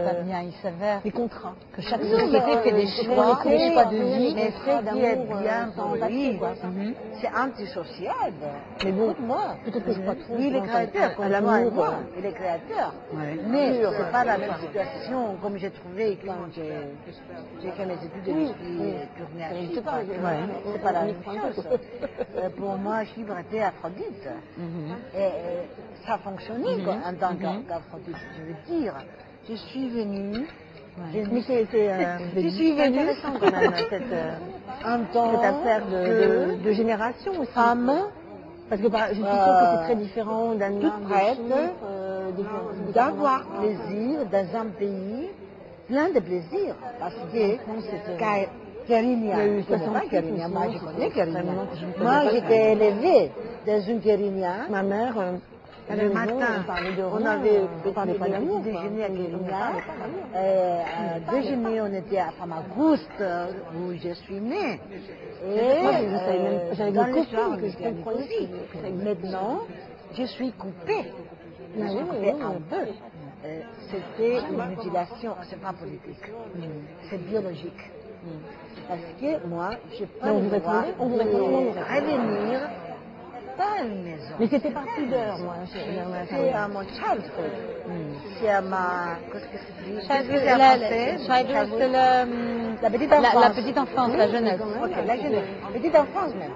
Speaker 2: pas bien, il s'avère
Speaker 1: les contrats.
Speaker 2: que chaque société fait des choix de vie.
Speaker 4: Mais ce qui est bien pour lui,
Speaker 2: Mhm.
Speaker 4: c'est antisociable.
Speaker 1: Mais bon,
Speaker 4: moi,
Speaker 1: peut-être que je crois trop.
Speaker 4: lui, il est créateur,
Speaker 1: à
Speaker 4: comme
Speaker 1: l'amour.
Speaker 4: moi, il est créateur.
Speaker 2: Ouais.
Speaker 4: Mais c'est pas la même situation comme j'ai trouvé quand j'ai fait mes études de l'esprit tournée.
Speaker 1: C'est pas,
Speaker 4: C'est pas la même chose. Pour moi, Chypre était Aphrodite.
Speaker 2: Mhm.
Speaker 4: Et ça fonctionnait quoi, en tant qu'Aphrodite. Je veux dire, je suis venue.
Speaker 1: Mais c'est
Speaker 4: suis venue
Speaker 1: intéressant quand même, cette affaire de génération aussi.
Speaker 4: Femme,
Speaker 1: Parce que je suis sûre que c'est très différent d'un
Speaker 4: toute prête d'avoir plaisir dans un pays plein de plaisir. Parce que Kérinia,
Speaker 1: Il y a eu
Speaker 4: je connais pas
Speaker 1: 68
Speaker 4: Kérinia, moi je
Speaker 1: aussi,
Speaker 4: connais Kérinia.
Speaker 1: vraiment, je ne connais
Speaker 4: Moi
Speaker 1: pas
Speaker 4: j'étais élevée dans une Kérinia.
Speaker 1: Ma mère,
Speaker 4: Le matin,
Speaker 1: on parlait de
Speaker 4: on
Speaker 1: rien,
Speaker 4: avait
Speaker 1: on parlait pas d'amour.
Speaker 4: déjeuner à
Speaker 1: quoi.
Speaker 4: Kérinia. À déjeuner, on était à Famagouste, où je suis née. Et
Speaker 1: Moi, je savais même- j'avais
Speaker 4: dans
Speaker 1: des
Speaker 4: le soir,
Speaker 1: copains
Speaker 4: on
Speaker 1: que
Speaker 4: était
Speaker 1: je
Speaker 4: à
Speaker 1: comprenais
Speaker 4: Nicosie.
Speaker 1: que ça existait.
Speaker 4: Maintenant, je suis coupée. Je
Speaker 1: Ah
Speaker 4: suis
Speaker 1: oui,
Speaker 4: coupée
Speaker 1: oui,
Speaker 4: en
Speaker 1: oui.
Speaker 4: deux. C'était une mutilation, c'est pas politique, c'est biologique. Parce que moi, je n'ai pas
Speaker 1: Mais on
Speaker 4: le
Speaker 1: vous
Speaker 4: droit
Speaker 1: répondait, on vous répondait.
Speaker 4: de revenir pas à une maison.
Speaker 1: Mais c'était par pudeur, moi.
Speaker 4: C'est à mon childhood. C'est à ma... Qu'est-ce que c'est dit?
Speaker 2: Childhood,
Speaker 4: C'est en français?
Speaker 2: childhood, c'est
Speaker 4: La petite enfance.
Speaker 2: la petite enfance, la jeunesse.
Speaker 4: Ok, la jeunesse. Petite enfance même.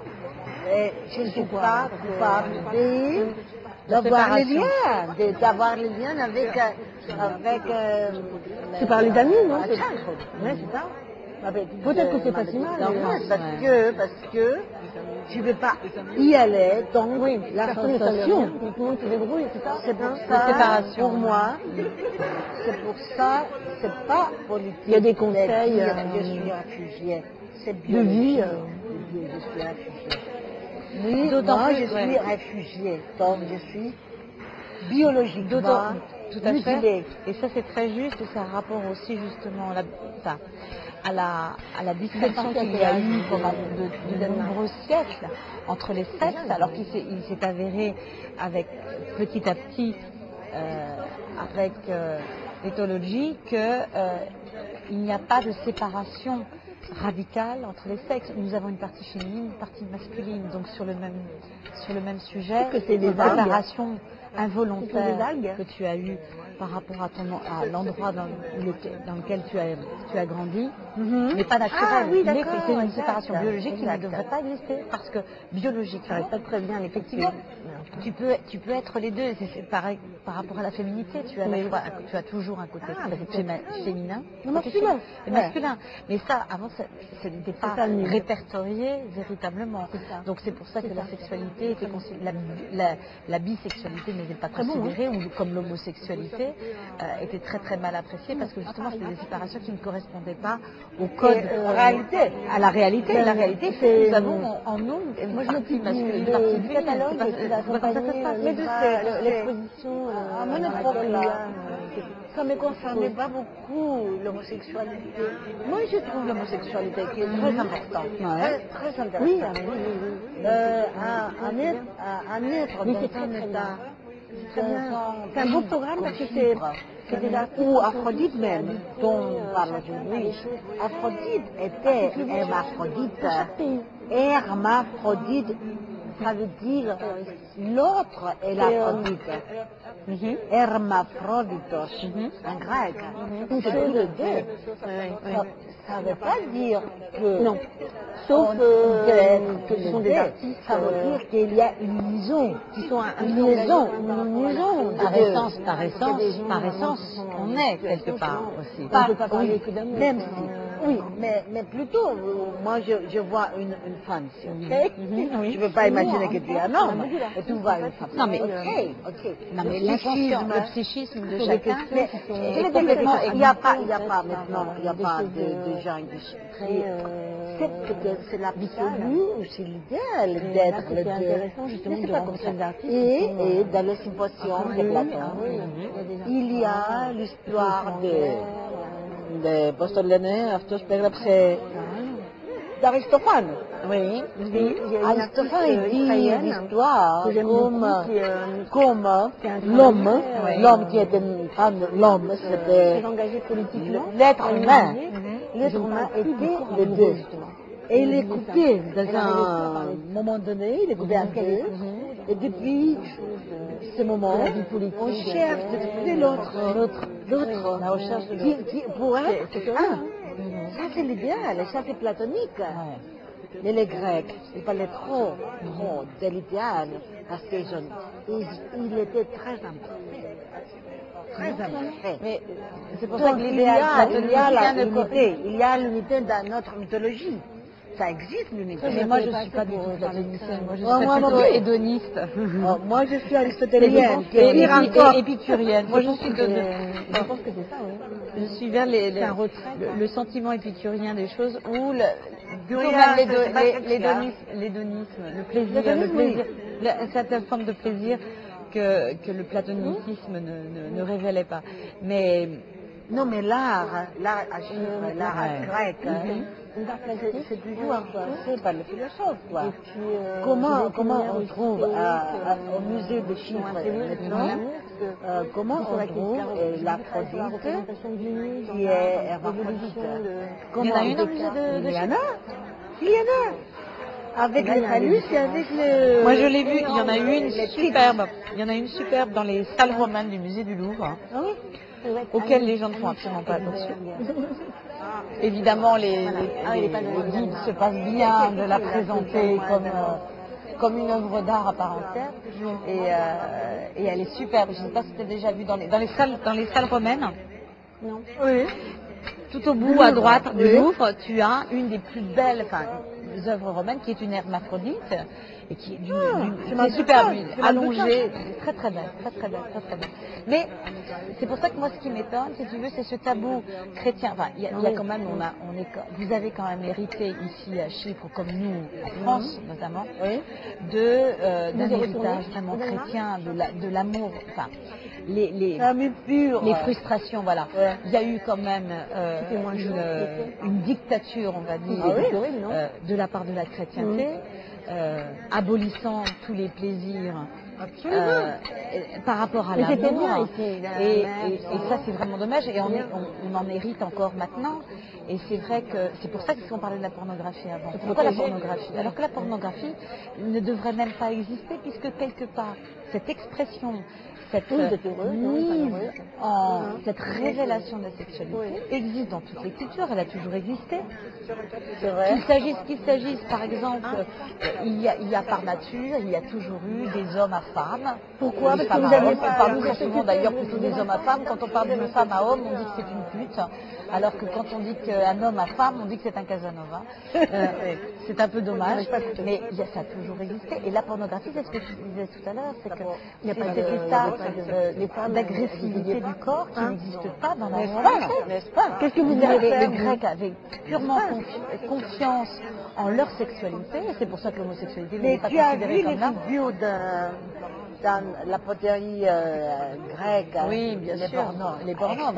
Speaker 4: Et je ne suis pas coupable d'avoir les liens, d'avoir les liens avec
Speaker 1: Tu parlais d'amis, non?
Speaker 4: la childhood.
Speaker 1: Ouais, c'est ça.
Speaker 4: Peut-être
Speaker 1: que c'est pas si mal,
Speaker 4: parce que tu ne peux pas y aller, donc la sensation.
Speaker 1: Tout le monde se débrouille, c'est ça.
Speaker 4: C'est pour
Speaker 2: La
Speaker 4: ça,
Speaker 2: séparation.
Speaker 4: pour moi, c'est pour ça, c'est pas politique.
Speaker 1: Il y a des
Speaker 4: de
Speaker 1: conseils,
Speaker 4: dire je suis réfugié. C'est
Speaker 1: de vie,
Speaker 4: je suis réfugié. Oui, moi, je suis réfugié, donc je suis biologiquement
Speaker 2: Tout à fait.
Speaker 4: mutilée.
Speaker 2: Et ça, c'est très juste, et ça a rapport aussi justement à la distinction qu'il y a eu pendant de nombreux siècles entre les sexes, alors qu'il s'est avéré avec petit à petit, avec l'éthologie, qu'il n'y a pas de séparation radicale entre les sexes. Nous avons une partie féminine, une partie masculine, donc sur le même sujet,
Speaker 1: que c'est des
Speaker 2: séparation involontaire
Speaker 1: C'est des algues.
Speaker 2: que tu as eu par rapport à l'endroit dans lequel tu as grandi, n'est pas naturel.
Speaker 4: Ah oui,
Speaker 2: Mais
Speaker 4: d'accord,
Speaker 2: c'est une
Speaker 4: exact,
Speaker 2: séparation biologique qui ne
Speaker 4: exact.
Speaker 2: devrait pas exister parce que biologiquement,
Speaker 1: Ça pas très bien
Speaker 2: effectivement, tu peux être les deux. C'est pareil par rapport à la féminité. Tu as toujours un côté féminin,
Speaker 4: masculin.
Speaker 2: et masculin. Mais ça, avant, ce n'était pas
Speaker 1: ça, le mieux.
Speaker 2: répertorié véritablement.
Speaker 1: C'est ça.
Speaker 2: Donc c'est pour ça que la sexualité était la bisexualité n'était pas
Speaker 1: Très bon,
Speaker 2: considérée, ou comme l'homosexualité était très très mal appréciée parce que justement c'était des séparations qui ne correspondaient pas au code, à la réalité. La réalité, c'est que nous avons en nous une partie masculine, une partie
Speaker 1: du
Speaker 2: féminine.
Speaker 1: catalogue
Speaker 2: C'est pas comme ça que ça se passe.
Speaker 4: Mais je sais,
Speaker 1: l'exposition
Speaker 4: à mon époque là, ça ne me concernait pas beaucoup l'homosexualité. Moi, je trouve l'homosexualité qui est très importante, très intéressante. Un être dans un état.
Speaker 1: C'est un beau programme parce que c'est des artistes
Speaker 4: Ou Aphrodite même, dont on parle aujourd'hui. Aphrodite était hermaphrodite. Hermaphrodite, ça veut dire l'autre est l'Aphrodite. Hermaphroditos, en grec. C'est tous les deux. Ça ne veut pas dire que...
Speaker 1: Non. Sauf
Speaker 4: que
Speaker 1: ce sont des artistes.
Speaker 4: Ça veut dire qu'il y a une liaison.
Speaker 1: Qui sont
Speaker 4: Une liaison. Une liaison.
Speaker 2: Par essence, on est quelque part aussi.
Speaker 1: On ne peut pas parler que d'amour.
Speaker 4: Même si. Oui, mais plutôt, moi je vois une femme, ok? Je ne veux pas imaginer que tu es un homme et tu vois une femme.
Speaker 2: Non, mais
Speaker 4: ok.
Speaker 2: Non, mais le psychisme de chacun
Speaker 4: Mais
Speaker 2: est complètement...
Speaker 4: il n'y a pas maintenant, il n'y a pas de gens qui... C'est l'absolu ou c'est l'idéal d'être le deux. Mais c'est pas comme ça. Et dans le symposium de Platon, il y a l'histoire de πώς το λένε, αυτός που έγραψε d'Aristophane.
Speaker 2: Oui.
Speaker 4: Aristophane il dit l'histoire comme l'homme qui était une femme, l'homme, c'était l'être humain. L'être humain était les deux. Et il est coupé dans un moment donné, il est coupé en deux. Et depuis ce moment, on cherche de trouver l'autre,
Speaker 2: La recherche de
Speaker 4: qui pourrait être ça c'est l'idéal, ça c'est platonique. Mais les Grecs, ils parlaient trop de l'idéal parce qu'il était très imparfait. Très imparfait.
Speaker 2: Mais c'est pour ça que l'idéal
Speaker 4: il y a l'unité dans notre mythologie. Ça existe l'unité.
Speaker 2: Mais moi je ne suis pas du tout platonicienne, moi je suis plutôt hédoniste.
Speaker 4: Moi je suis aristotélienne,
Speaker 2: et épicurienne. Moi je suis
Speaker 1: Je pense que c'est ça, oui.
Speaker 2: Je suis vers le sentiment épicurien des choses où l'hédonisme, le plaisir, une certaine forme de plaisir que le platonicisme ne révélait pas. Mais
Speaker 4: non, mais l'art grec, c'est toujours influencé par le philosophe, quoi. Comment on trouve au musée de Chypre maintenant, comment on trouve l'Aphrodite qui est Hermaphrodite?
Speaker 2: il y en a une au musée de Chypre.
Speaker 4: Il y en a. Avec le phallus et avec le...
Speaker 2: Moi je l'ai vu, il y en a une superbe. Il y en a une superbe dans les salles romanes du musée du Louvre, auxquelles les gens ne font absolument pas attention. Évidemment, les guides se passent bien de la présenter comme une œuvre d'art à part entière. Et elle est superbe. Je ne sais pas si tu as déjà vu dans les salles romaines.
Speaker 1: Non.
Speaker 4: Oui.
Speaker 2: Tout au bout à droite du Louvre, tu as une des plus belles œuvres romaines qui est une hermaphrodite et qui est d'une superbe, allongée, très très belle, très belle. Mais c'est pour ça que moi ce qui m'étonne, si tu veux, c'est ce tabou chrétien. Enfin, il y a quand même, vous avez quand même hérité ici à Chypre, comme nous en France notamment, d'un héritage vraiment chrétien, de l'amour. Enfin, les frustrations, voilà. Il y a eu quand même une dictature, on va dire, de la part de la chrétienté, abolissant tous les plaisirs par rapport à l'amour. Et ça, c'est vraiment dommage. Et on en hérite encore maintenant. Et c'est vrai que c'est pour ça qu'on parlait de la pornographie avant. Pourquoi la pornographie? Alors que la pornographie ne devrait même pas exister, puisque quelque part, cette expression, cette révélation de la sexualité existe dans toutes les cultures, elle a toujours existé. Qu'il s'agisse, par exemple, il y a par nature, il y a toujours eu des hommes à femmes.
Speaker 1: Pourquoi? Parce que
Speaker 2: vous avez parlé très souvent d'ailleurs plutôt des hommes à femmes. Quand on parle d'une femme à homme, on dit que c'est une pute, alors que quand on dit qu'un homme à femme, on dit que c'est un Casanova. C'est un peu dommage, mais ça a toujours existé. Et la pornographie, c'est ce que tu disais tout à l'heure, c'est que cet état d'agressivité du corps qui n'existe pas dans la réalité.
Speaker 4: N'est-ce pas?
Speaker 2: Qu'est-ce que vous avez? Les Grecs avaient purement confiance en leur sexualité, et c'est pour ça que l'homosexualité n'est pas considérée comme là.
Speaker 4: Mais tu as vu les figures dans la poterie grecque?
Speaker 2: Oui, bien sûr. Les pornos.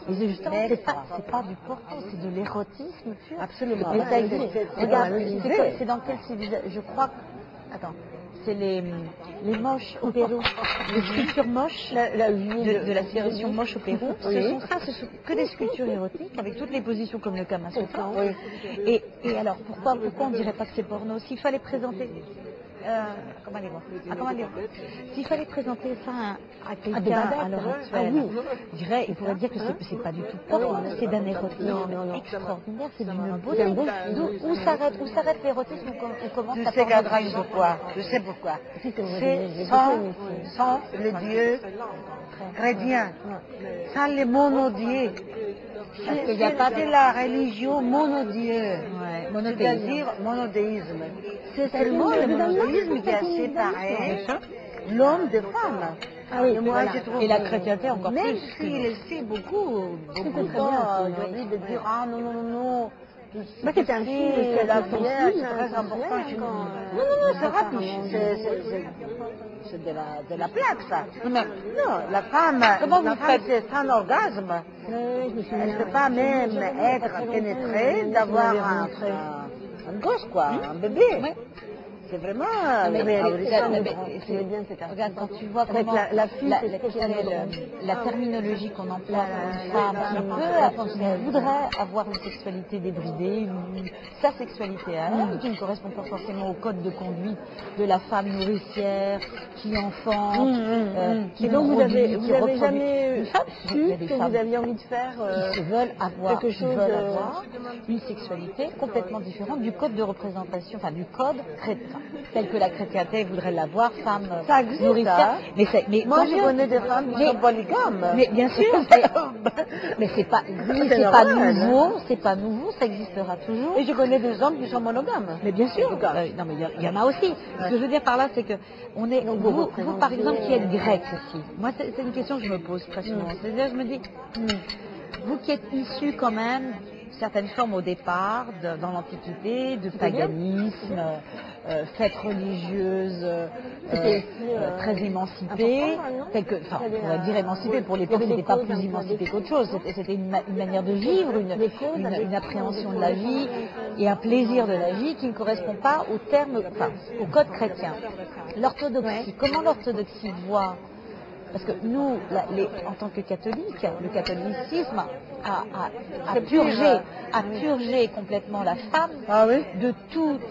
Speaker 2: Mais justement, c'est pas du porno, c'est de l'érotisme pur.
Speaker 4: Absolument.
Speaker 2: Mais ça existe. Regarde, c'est dans quelle civilisation? Je crois. Attends. C'est les moches au Pérou, les sculptures moches de la civilisation moche au Pérou. Ce sont que des sculptures érotiques avec toutes les positions comme le Kama Sutra. Et alors pourquoi on ne dirait pas que c'est porno? S'il fallait présenter s'il fallait présenter ça à quelqu'un à l'heure actuelle, il pourrait dire que c'est pas du tout porno, c'est d'un érotisme extraordinaire, c'est d'une beauté. Où s'arrête l'érotisme, on commence à
Speaker 4: parler de quoi? Je sais pourquoi. C'est sans le Dieu chrétien, sans les monodieux. Il n'y a pas de la religion monodieu, c'est-à-dire monodéisme. C'est seulement le monodéisme qui a séparé l'homme des femmes.
Speaker 2: Et la chrétienté encore plus.
Speaker 4: Même s'il essaie beaucoup aujourd'hui de dire non.
Speaker 1: C'est un film,
Speaker 4: la prière, c'est très important. Non, c'est rapide. C'est de la plaque, ça. Non, la femme, c'est un orgasme. Elle ne peut pas même être pénétrée, d'avoir un gosse, quoi, un bébé.
Speaker 2: Oui.
Speaker 4: C'est vraiment...
Speaker 2: Regarde, quand tu vois comment la terminologie qu'on emploie pour une femme qui voudrait avoir une sexualité débridée, sa sexualité à elle, qui ne correspond pas forcément au code de conduite de la femme nourricière, qui enfante, qui
Speaker 1: donc vous avez
Speaker 2: reproduit.
Speaker 1: jamais
Speaker 2: Une femme,
Speaker 1: su
Speaker 2: il y a des
Speaker 1: que
Speaker 2: femmes
Speaker 1: vous aviez envie de faire
Speaker 2: qui veulent avoir
Speaker 1: quelque chose
Speaker 2: une sexualité complètement différente du code de représentation, enfin du code chrétien, tel que la chrétienté voudrait l'avoir, femme
Speaker 1: Ça existe,
Speaker 2: nourricière.
Speaker 1: ça.
Speaker 2: Mais
Speaker 4: Moi,
Speaker 2: tant
Speaker 4: je
Speaker 2: mieux.
Speaker 4: connais des femmes qui sont polygames.
Speaker 2: Mais bien sûr, mais c'est pas nouveau, c'est pas nouveau, ça existera toujours.
Speaker 4: Et je connais des hommes qui sont monogames.
Speaker 2: Mais bien sûr, non mais il y en a aussi. Ce que je veux dire par là, c'est que on est, vous par exemple qui êtes grec aussi, moi c'est une question que je me pose très souvent. C'est-à-dire je me dis, vous qui êtes issus quand même certaines formes au départ, dans l'Antiquité, de paganisme, fêtes religieuses très émancipées, enfin, on pourrait dire émancipées, pour l'époque c'était pas plus émancipé qu'autre chose, c'était une manière de vivre, une appréhension de la vie et un plaisir de la vie qui ne correspond pas au terme, enfin, au code chrétien. L'orthodoxie, comment l'orthodoxie voit? Parce que nous, en tant que catholiques, le catholicisme a purgé complètement la femme de toute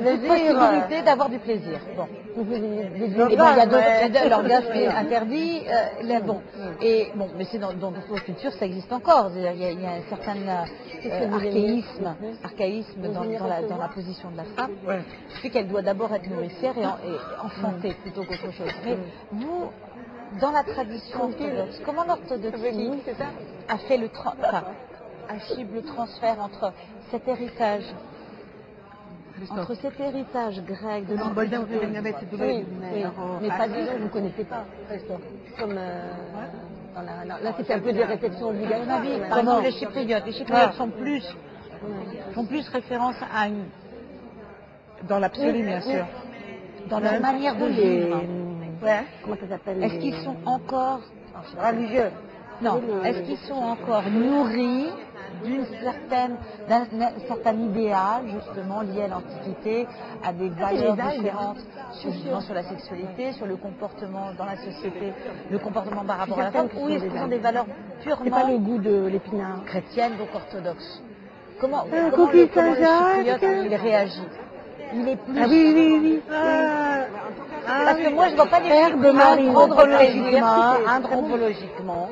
Speaker 2: possibilité d'avoir du plaisir. Bon. Il y a d'autres, l'orgasme est interdit. Mais c'est dans d'autres cultures, ça existe encore. Il y a un certain archaïsme dans la position de la femme, qui fait qu'elle doit d'abord être nourricière et enfanter plutôt qu'autre chose. Mais vous, dans la tradition orthodoxe, comment l'orthodoxie a fait achieve le transfert entre cet héritage grec de l'Antiquité,
Speaker 1: mais pas du tout, vous ne connaissez pas. Comme là, c'était un peu des réflexions obligatoires.
Speaker 2: Par exemple, les Chypriotes font plus référence à une, dans l'absolu bien sûr, dans leur manière de vivre.
Speaker 1: Comment ça s'appelle?
Speaker 2: Est-ce qu'ils sont encore
Speaker 4: religieux?
Speaker 2: Non. Est-ce qu'ils sont encore nourris d'un certain idéal, justement, lié à l'Antiquité, à des valeurs différentes sur la sexualité, sur le comportement dans la société, le comportement par rapport à la femme, ou est-ce qu'ils ont des valeurs purement...
Speaker 1: C'est pas le goût de l'épinard.
Speaker 2: Chrétiennes, donc orthodoxes. Comment le chypriote, il réagit? Il est plus...
Speaker 1: Ah oui.
Speaker 2: Parce que moi, je ne vois pas les chypriotes anthropologiquement.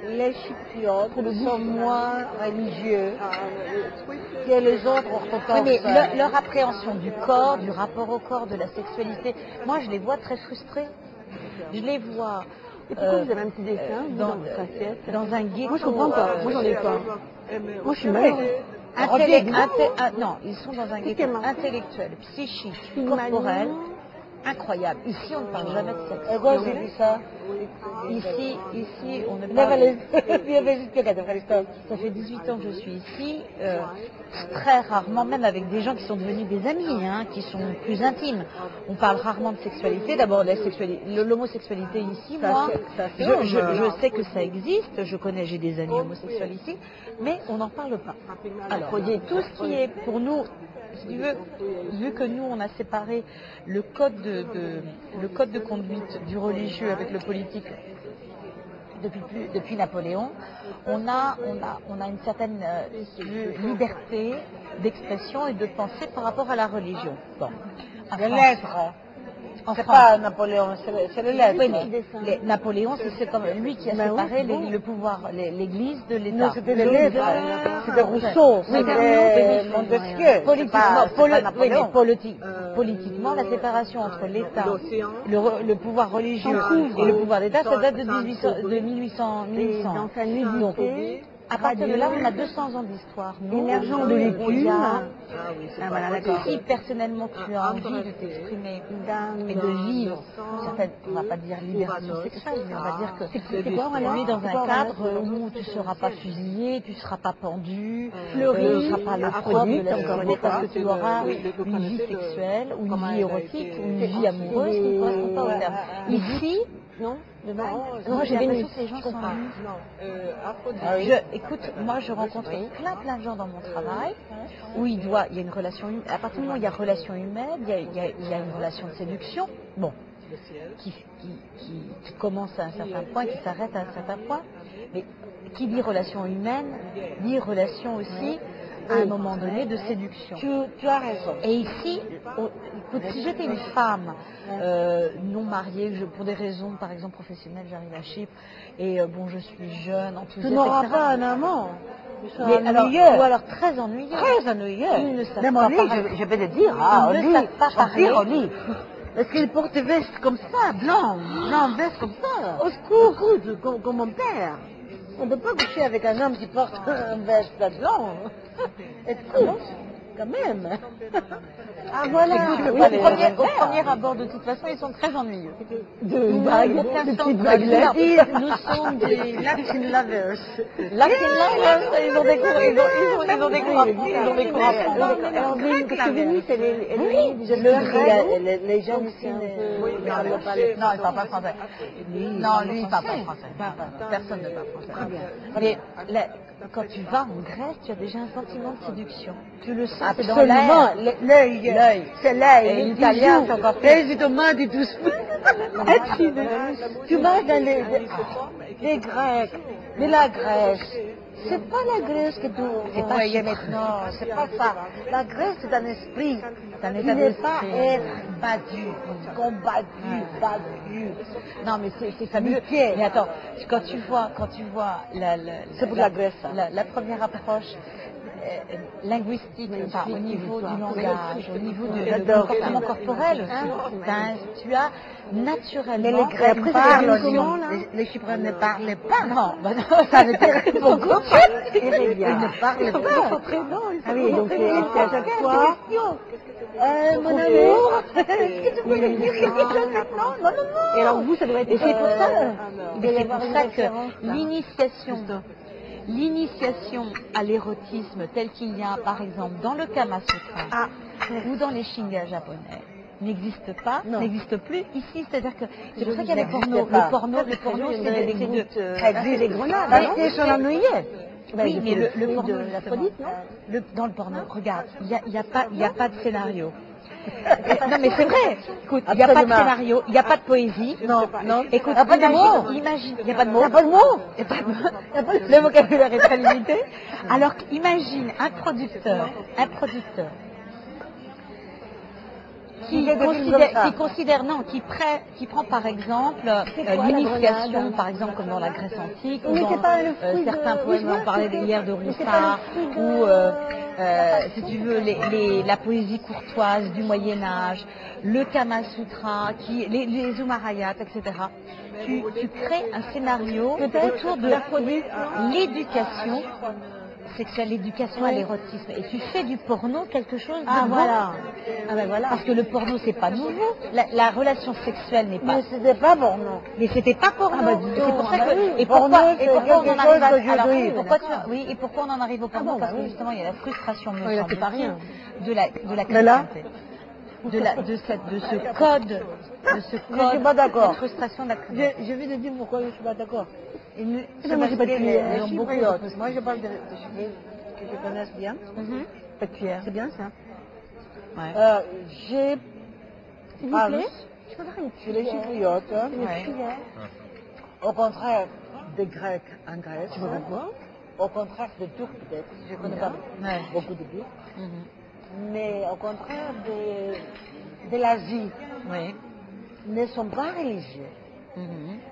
Speaker 4: Les Chypriotes sont moins religieux que les autres orthodoxes.
Speaker 2: Oui, mais leur appréhension du corps, du rapport au corps, de la sexualité, moi je les vois très frustrés. Je les vois
Speaker 1: Et pourquoi vous avez un petit dessin
Speaker 2: dans un ghetto.
Speaker 1: Moi je comprends pas, moi j'en ai pas. Moi je suis malheureuse.
Speaker 2: Non, ils sont dans un ghetto intellectuel, psychique, corporel. Incroyable. Ici, on ne parle jamais de sexe.
Speaker 4: Et quoi, j'ai dit ça?
Speaker 2: Ici, on ne parle pas. Ça fait 18 ans que je suis ici. Très rarement, même avec des gens qui sont devenus des amis, qui sont plus intimes. On parle rarement de sexualité. D'abord, l'homosexualité ici, moi, je sais que ça existe. J'ai des amis homosexuels ici, mais on n'en parle pas. Alors, tout ce qui est pour nous... Si tu veux, vu que nous on a séparé le code de conduite du religieux avec le politique depuis Napoléon, on a une certaine liberté d'expression et de pensée par rapport à la religion. Bon.
Speaker 4: Les lettres. C'est pas Napoléon, c'est les lettres.
Speaker 2: Oui, mais Napoléon, c'est comme lui qui a séparé le pouvoir, l'Église de l'État.
Speaker 4: Non, c'était les lettres. C'était Rousseau, c'était Montesquieu.
Speaker 2: Politiquement, la séparation entre l'État, le pouvoir religieux et le pouvoir d'État, ça date de 1800. Donc, à partir de là, on a 200 ans d'histoire.
Speaker 1: Émergent de l'étude.
Speaker 2: Voilà, d'accord. Si personnellement tu as envie de t'exprimer et de vivre, on ne va pas dire libération sexuelle, mais on va dire que tu es dans un cadre où tu ne seras pas fusillé, tu ne seras pas pendu, tu ne seras pas le produit de la sexualité parce que tu auras une vie sexuelle ou une vie érotique ou une vie amoureuse qui ne correspond pas au terme. Ici,
Speaker 1: non de base.
Speaker 2: Non,
Speaker 1: Moi,
Speaker 2: j'ai
Speaker 1: j'ai
Speaker 2: l'impression
Speaker 1: Vénus.
Speaker 2: que les gens
Speaker 1: Je
Speaker 2: sont
Speaker 1: comprends.
Speaker 2: Écoute, moi je rencontre plein de gens dans mon travail où il y a une relation humaine. À partir du moment où il y a relation humaine, il y a une relation de séduction, bon, qui commence à un certain point, qui s'arrête à un certain point. Mais qui dit relation humaine, dit relation aussi à un moment donné de séduction.
Speaker 4: Tu as raison.
Speaker 2: Et ici, écoute, si j'étais une femme non mariée, pour des raisons par exemple professionnelles, j'arrive à Chypre, et bon, je suis jeune, enthousiaste,
Speaker 4: Tu n'auras
Speaker 2: etc.
Speaker 4: pas un amant.
Speaker 2: Mais alors, ou alors très ennuyeux.
Speaker 4: Très ennuyeux.
Speaker 2: Ils ne savent
Speaker 4: Même
Speaker 2: pas
Speaker 4: au lit,
Speaker 2: parler.
Speaker 4: je vais te dire,
Speaker 2: Ils ne savent pas parler.
Speaker 4: au lit. Parce qu'il porte des vestes comme ça, blanc, veste comme ça.
Speaker 1: Au secours.
Speaker 4: Comme mon père. On ne peut pas coucher avec un homme qui porte un veste blanc. Écoute, quand même.
Speaker 1: Ah voilà.
Speaker 2: Écoute,
Speaker 1: Oui,
Speaker 2: au premier abord, de toute façon, ils sont très ennuyeux.
Speaker 1: de bagues, de petites bagues.
Speaker 4: Nous sommes des Latin lovers.
Speaker 2: Latin lovers, ils ont des cours, ils ont des cours à prendre, ils ont des cours à prendre.
Speaker 1: Alors, parce que Vénus, elle est
Speaker 4: Les gens ici ne parlent pas le
Speaker 2: Non, il ne parle pas français. Non, lui, il ne parle pas français. Personne ne parle français. Mais quand tu vas en Grèce, tu as déjà un sentiment de séduction. Tu le sens, c'est dans l'air.
Speaker 4: L'œil. C'est l'œil.
Speaker 2: Et l'italien, c'est encore plus.
Speaker 4: Les Italiens disent tous. Tu vas dans les Grecs, mais la Grèce, c'est pas la Grèce que tu voyais maintenant, c'est pas ça. La Grèce, c'est un esprit.
Speaker 2: C'est un
Speaker 4: Qui
Speaker 2: état
Speaker 4: n'est pas
Speaker 2: d'esprit.
Speaker 4: être battu, battu.
Speaker 2: Non, mais c'est fabuleux. Mais attends, quand tu vois
Speaker 4: C'est pour la Grèce, ça.
Speaker 2: la première approche linguistique, enfin, au niveau du langage, au niveau du comportement corporel aussi, tu as naturellement...
Speaker 4: Mais les Grecs parlent, les Chypriens ne parlaient pas. Non, ça veut dire beaucoup. Ils ne parlent pas.
Speaker 1: Ah oui, donc c'est à chaque fois.
Speaker 4: Mon amour, est-ce que tu peux me dire quelque chose maintenant? Non.
Speaker 1: Et alors vous, ça doit être.
Speaker 2: Et c'est pour ça,
Speaker 1: c'est pour ça
Speaker 2: que l'initiation à l'érotisme tel qu'il y a par exemple dans le Kama Sutra ou dans les Shinga japonais n'existe pas, n'existe plus ici. C'est-à-dire que c'est pour ça qu'il y a les pornos. Le porno, c'est des grenades.
Speaker 4: Parce qu'ils sont ennuyés.
Speaker 2: Oui, mais le porno,
Speaker 1: de l'Aphrodite, non?
Speaker 2: dans le porno, regarde, il n'y a pas de scénario. Non mais c'est vrai. Écoute, il n'y a pas de scénario, il n'y a pas de poésie.
Speaker 4: Non.
Speaker 2: Écoute,
Speaker 4: Il n'y a pas de mots.
Speaker 2: Imagine, il n'y a pas de mots.
Speaker 4: Il n'y a pas de mots.
Speaker 2: Le vocabulaire est très limité. Alors imagine un producteur qui prend par exemple l'initiation, par exemple comme dans la Grèce antique, ou dans certains poèmes, on parlait hier de Ronsard, ou si tu veux la poésie courtoise du Moyen Âge, le Kama Sutra, les Umarayat, etc. Tu crées un scénario autour de l'éducation sexuelle, l'éducation à l'érotisme, et tu fais du porno quelque chose de bon.
Speaker 1: Voilà.
Speaker 2: Parce que le porno c'est pas nouveau, la relation sexuelle n'est pas.
Speaker 4: Mais c'était pas porno.
Speaker 2: Mais c'était pas porno. C'est pour ça que. Et
Speaker 4: Porno,
Speaker 2: pourquoi on en arrive
Speaker 4: d'aujourd'hui.
Speaker 2: et pourquoi on en arrive au porno? Parce que justement il y a la frustration, me
Speaker 1: c'est pas rien.
Speaker 2: de la chrétienté. De ce code.
Speaker 4: Je suis pas d'accord.
Speaker 2: De frustration de la chrétienté.
Speaker 4: Je vais te dire pourquoi je ne suis pas d'accord.
Speaker 1: Moi, j'ai pas de cuillère.
Speaker 4: Les Chypriotes. Moi, je parle de Chypriotes que je connais bien.
Speaker 1: Pas de cuillère.
Speaker 4: C'est bien ça.
Speaker 2: Ouais.
Speaker 4: J'ai
Speaker 1: S'il vous plaît, je peux avoir une
Speaker 4: chez les Chypriotes,
Speaker 1: cuillère.
Speaker 4: au contraire des Grecs en Grèce,
Speaker 1: Tu veux voir?
Speaker 4: au contraire des Turcs peut-être, je ne connais pas beaucoup de Turcs, mais au contraire de l'Asie, ne sont pas religieux.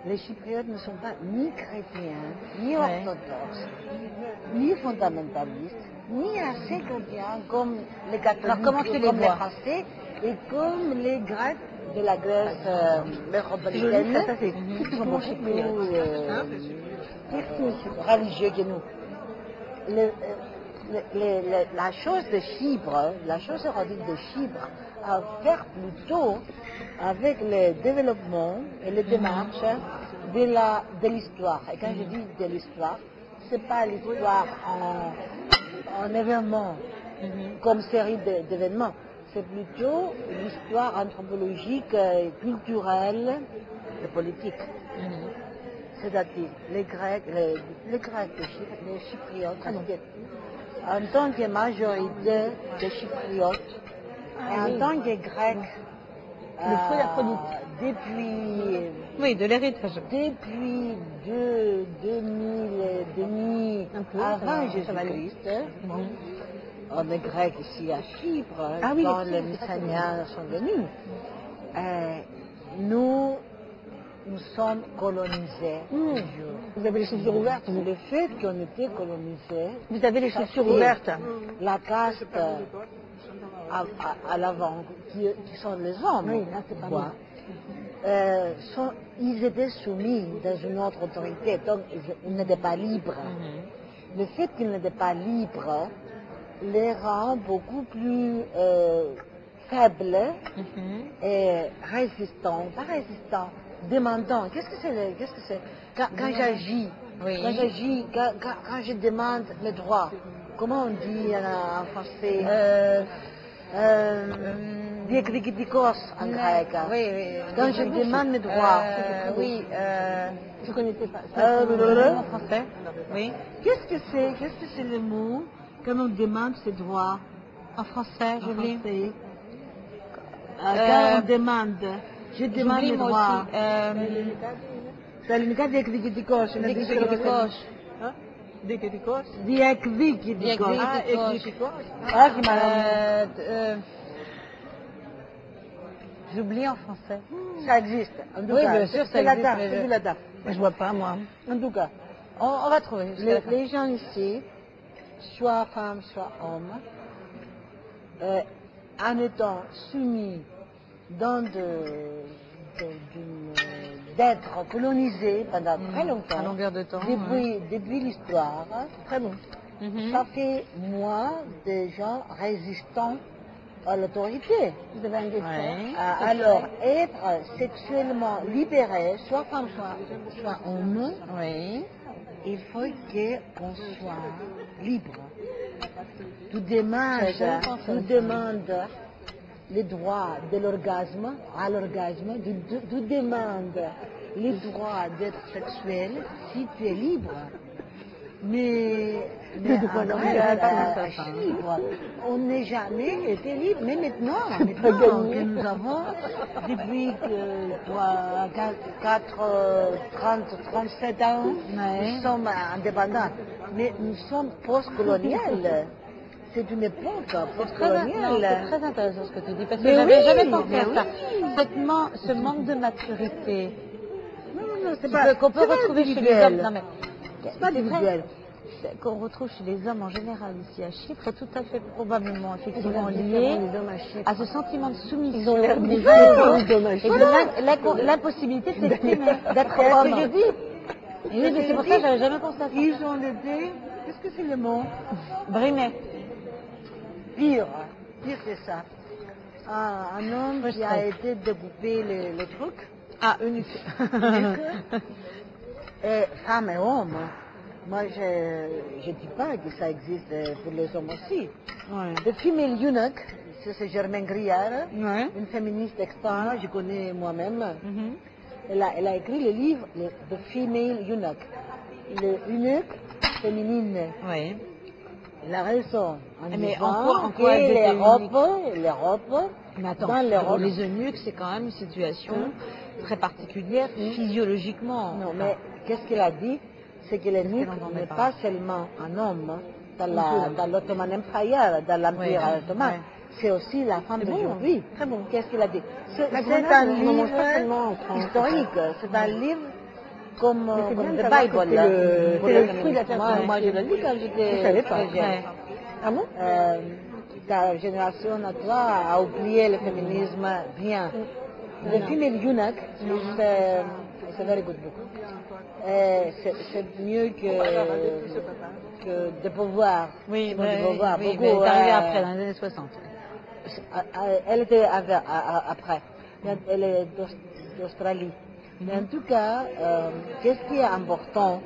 Speaker 4: Les Chypriotes ne sont pas ni chrétiens, ni orthodoxes, ni fondamentalistes, ni assez chrétiens comme les catholiques,
Speaker 2: comment tu les
Speaker 4: comme les
Speaker 2: vois?
Speaker 4: Français et comme les Grecs de la Grèce métropolitaine.
Speaker 1: Ça, c'est typiquement
Speaker 4: beaucoup
Speaker 1: chypriote.
Speaker 4: plus religieux que nous. La chose de Chypre, la chose érotique de Chypre, a à faire plutôt avec le développement et les démarches de l'histoire. Et quand je dis de l'histoire, c'est pas l'histoire en événement, comme série d'événements. C'est plutôt l'histoire anthropologique et culturelle de politique. C'est-à-dire les Grecs, les Chypriotes, en tant que majorité de Chypriotes, et en tant que Grecs,
Speaker 1: Le feu d'Aphrodite.
Speaker 4: depuis
Speaker 3: Oui, de l'héritage.
Speaker 4: depuis 2000
Speaker 1: Un peu,
Speaker 4: avant
Speaker 1: ça va aller.
Speaker 4: Jésus-Christ, on est grec ici à Chypre,
Speaker 1: Ah oui,
Speaker 4: quand
Speaker 1: les
Speaker 4: les
Speaker 1: Grecs, c'est vrai.
Speaker 4: Mycéniens sont venus. Nous sommes colonisés toujours.
Speaker 1: Vous avez les chaussures ouvertes, vous.
Speaker 4: Le fait qu'on était colonisés,
Speaker 1: Vous avez les chaussures
Speaker 4: fait
Speaker 1: ouvertes.
Speaker 4: la caste à l'avant, qui sont les hommes,
Speaker 1: Oui, là, c'est pas
Speaker 4: quoi, ils étaient soumis dans une autre autorité, donc ils n'étaient pas libres. Le fait qu'ils n'étaient pas libres les rend beaucoup plus faibles et résistants, pas résistants, demandants. Qu'est-ce que c'est quand j'agis,
Speaker 3: Oui.
Speaker 4: quand je demande mes droits, comment on dit en français diekritikos en grec.
Speaker 3: Oui.
Speaker 4: Quand je demande mes droits.
Speaker 3: Oui.
Speaker 1: Je ne connaissais pas.
Speaker 3: En français. Oui.
Speaker 4: Qu'est-ce que c'est le mot quand on demande ses droits
Speaker 3: En français,
Speaker 4: en
Speaker 3: j'oublie.
Speaker 4: français? Quand on demande, je demande
Speaker 3: J'oublie
Speaker 4: mes
Speaker 3: moi
Speaker 4: droits.
Speaker 3: aussi.
Speaker 4: C'est l'unicat diekritikos.
Speaker 3: Διεκδικικός.
Speaker 4: Diekritikos.
Speaker 3: Διεκδικικός.
Speaker 4: Ah, qui m'a
Speaker 3: J'oublie en français.
Speaker 4: Ça existe. En tout
Speaker 3: Oui,
Speaker 4: cas,
Speaker 3: bien sûr, ça
Speaker 4: c'est
Speaker 3: existe,
Speaker 4: latin,
Speaker 3: mais
Speaker 4: c'est
Speaker 3: je-
Speaker 4: du latin.
Speaker 1: Je vois pas, moi.
Speaker 4: En tout cas,
Speaker 3: On va trouver. jusqu'à la fin.
Speaker 4: les gens ici, soit femmes, soit hommes, en étant soumis dans d'être colonisés pendant très longtemps,
Speaker 3: à longueur de temps,
Speaker 4: depuis l'histoire,
Speaker 1: Très bon.
Speaker 4: ça fait moi des gens résistants à l'autorité.
Speaker 1: Vous avez un dessin.
Speaker 3: Ouais.
Speaker 4: Alors, être sexuellement libéré, soit femme, soit homme,
Speaker 3: Oui.
Speaker 4: il faut qu'on soit libre. Tout demande les droits de l'orgasme, à l'orgasme, tout demande les droits d'être sexuel si tu es libre. Mais
Speaker 1: droits
Speaker 4: en
Speaker 1: d'orgasme,
Speaker 4: vrai,
Speaker 1: ça,
Speaker 4: libre, on n'est jamais été libre. Mais maintenant
Speaker 1: pas gagné.
Speaker 4: que nous avons, depuis 37 ans, nous sommes indépendants. Mais nous sommes post-coloniales. C'est une époque
Speaker 3: C'est
Speaker 4: post-coloniale.
Speaker 3: très intéressant ce que tu dis, parce que
Speaker 4: Mais
Speaker 3: j'avais
Speaker 4: oui,
Speaker 3: jamais pensé
Speaker 4: mais
Speaker 3: à ça.
Speaker 4: oui.
Speaker 3: Ce manque de maturité
Speaker 4: Non, c'est pas
Speaker 3: qu'on peut
Speaker 4: c'est pas
Speaker 3: retrouver chez les
Speaker 4: individuel.
Speaker 3: hommes. Non, mais
Speaker 4: C'est pas
Speaker 3: c'est vrai,
Speaker 4: individuel.
Speaker 3: qu'on retrouve chez les hommes en général ici à Chypre est tout à fait probablement effectivement
Speaker 1: Différents,
Speaker 3: lié
Speaker 1: les hommes à Chypre.
Speaker 3: à ce sentiment de soumission.
Speaker 1: Ils ont l'air
Speaker 3: des
Speaker 1: différents,
Speaker 3: autres
Speaker 1: les hommes à
Speaker 3: et
Speaker 1: Chypre.
Speaker 3: de l'impossibilité de s'exprimer, d'être
Speaker 4: C'est ce que
Speaker 3: homme.
Speaker 4: je dis.
Speaker 3: Et oui, mais c'est pour ça que j'avais jamais pensé à ça.
Speaker 4: Ils ont été, qu'est-ce que c'est le mot?
Speaker 3: Brimé.
Speaker 4: Pire que ça. Un homme qui a été découpé le truc,
Speaker 3: Ah, eunuque.
Speaker 4: et femme et homme. Moi, je ne dis pas que ça existe pour les hommes aussi.
Speaker 3: Ouais.
Speaker 4: Le female eunuch, c'est Germaine Grière,
Speaker 3: Ouais.
Speaker 4: une féministe extrême, je connais moi-même.
Speaker 3: Mhm.
Speaker 4: Elle a écrit le livre The Female Eunuch, le eunuque féminine.
Speaker 3: Oui.
Speaker 4: Elle a raison en
Speaker 3: Mais
Speaker 4: disant
Speaker 3: en quoi
Speaker 4: que
Speaker 3: elle était
Speaker 4: l'Europe,
Speaker 3: Mais attends,
Speaker 4: dans l'Europe,
Speaker 3: les eunuques, c'est quand même une situation très particulière physiologiquement.
Speaker 4: non, mais qu'est-ce qu'elle a dit? C'est que l'eunuque
Speaker 3: qu'elle entendait
Speaker 4: n'est
Speaker 3: pas
Speaker 4: pas seulement un homme dans l'Ottoman Empire, dans l'Empire
Speaker 3: Ouais,
Speaker 4: ottoman.
Speaker 3: ouais.
Speaker 4: C'est aussi la femme d'aujourd'hui.
Speaker 1: Très bon.
Speaker 4: Qu'est-ce qu'elle a dit? C'est
Speaker 1: La
Speaker 4: un
Speaker 1: grenade, on en mange pas
Speaker 4: livre
Speaker 1: tellement en France.
Speaker 4: historique. C'est un livre comme
Speaker 1: c'est bien de
Speaker 4: The
Speaker 1: savoir
Speaker 4: Bible.
Speaker 1: que c'est le fruit de la terre.
Speaker 4: Moi, je l'ai lu quand j'étais
Speaker 1: Je savais pas.
Speaker 4: très jeune.
Speaker 3: Ouais.
Speaker 1: Ah bon?
Speaker 4: Ta génération à toi a oublié le féminisme bien. Le female eunuch, c'est very good book. C'est mieux que de pouvoir.
Speaker 3: Oui,
Speaker 4: Simone de Beauvoir,
Speaker 3: oui,
Speaker 4: beaucoup,
Speaker 3: mais c'est arrivé après, dans les années 60.
Speaker 4: Elle était après. Elle est d'Australie. Mais en tout cas, qu'est-ce qui est important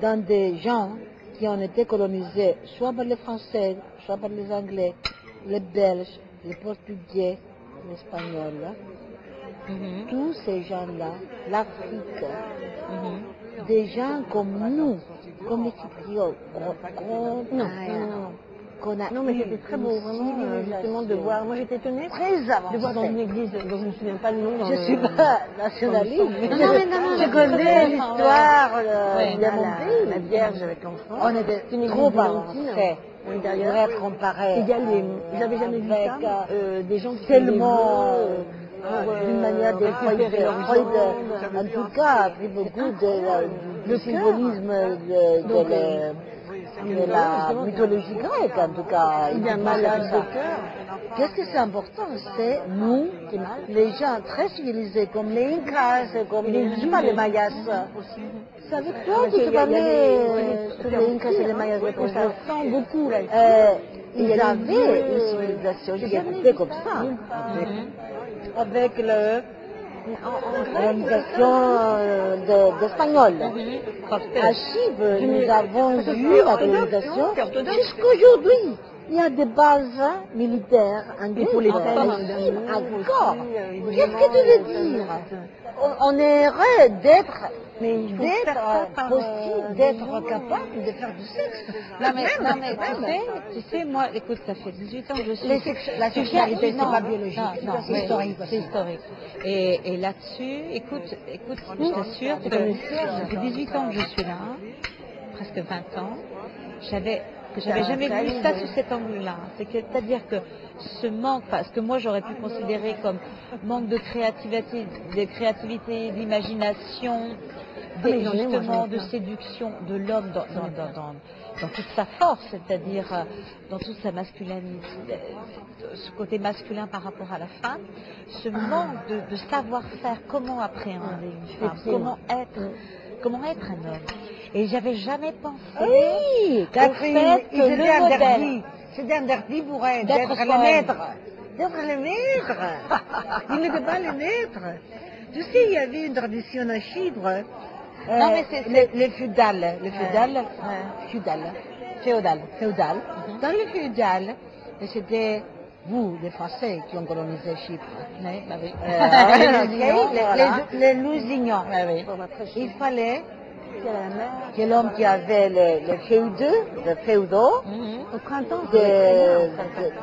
Speaker 4: dans des gens qui ont été colonisés soit par les Français, soit par les Anglais, les Belges, les Portugais, les Espagnols, tous ces gens-là, l'Afrique, des gens comme nous, comme les Cypriotes,
Speaker 1: Non, mais c'était très beau, vraiment, justement, de voir. Moi, j'étais étonnée de voir dans une église, dont je ne me souviens pas le nom.
Speaker 4: Je ne suis pas nationaliste, mais je connais l'histoire de mon pays.
Speaker 1: La Vierge avec l'enfant.
Speaker 4: On était trop avancés.
Speaker 1: D'ailleurs,
Speaker 4: comparé.
Speaker 1: J'avais jamais vu ça. Des gens qui
Speaker 4: tellement, d'une manière de Freud, en tout cas, a pris beaucoup du symbolisme de la mythologie grecque, en tout cas.
Speaker 1: Il y a un malade de cœur.
Speaker 4: Qu'est-ce que c'est important? C'est nous, les gens très civilisés, comme les Incas, comme les Mayas. C'est avec toi que tu parlais sur les Incas et les Mayas.
Speaker 1: Ça sent beaucoup, là.
Speaker 4: Ils avaient une civilisation qui était comme ça. Avec l'organisation d'Espagnol. À Chypre, nous avons vu la colonisation. Jusqu'aujourd'hui, il y a des bases militaires anglaises.
Speaker 1: Pour les femmes,
Speaker 4: encore. Qu'est-ce que tu veux dire? On aimerait d'être possible, d'être capable de faire du sexe.
Speaker 2: Non mais tu sais, moi, écoute, ça fait 18 ans que je suis...
Speaker 4: La sexualité, c'est pas biologique, c'est historique.
Speaker 2: C'est historique. Et là-dessus, écoute, je t'assure que ça fait 18 ans que je suis là, presque 20 ans, j'avais jamais vu ça sous cet angle-là. C'est-à-dire que ce manque, ce que moi j'aurais pu considérer comme manque de créativité, d'imagination, justement de séduction de l'homme dans toute sa force, c'est-à-dire dans toute sa masculinité, ce côté masculin par rapport à la femme, ce manque de savoir-faire, comment appréhender une femme, comment être un homme. Et j'avais jamais pensé
Speaker 4: Catherine,
Speaker 2: c'était
Speaker 4: interdit pour elle d'être le maître. D'être le maître. Il ne peut pas le maître. Tu sais, il y avait une tradition à Chypre.
Speaker 2: Non, mais c'est
Speaker 4: le féodal. Dans le féodal, c'était vous, les Français, qui ont colonisé Chypre. Les Lusignans. Il fallait que l'homme qui avait le féodaux,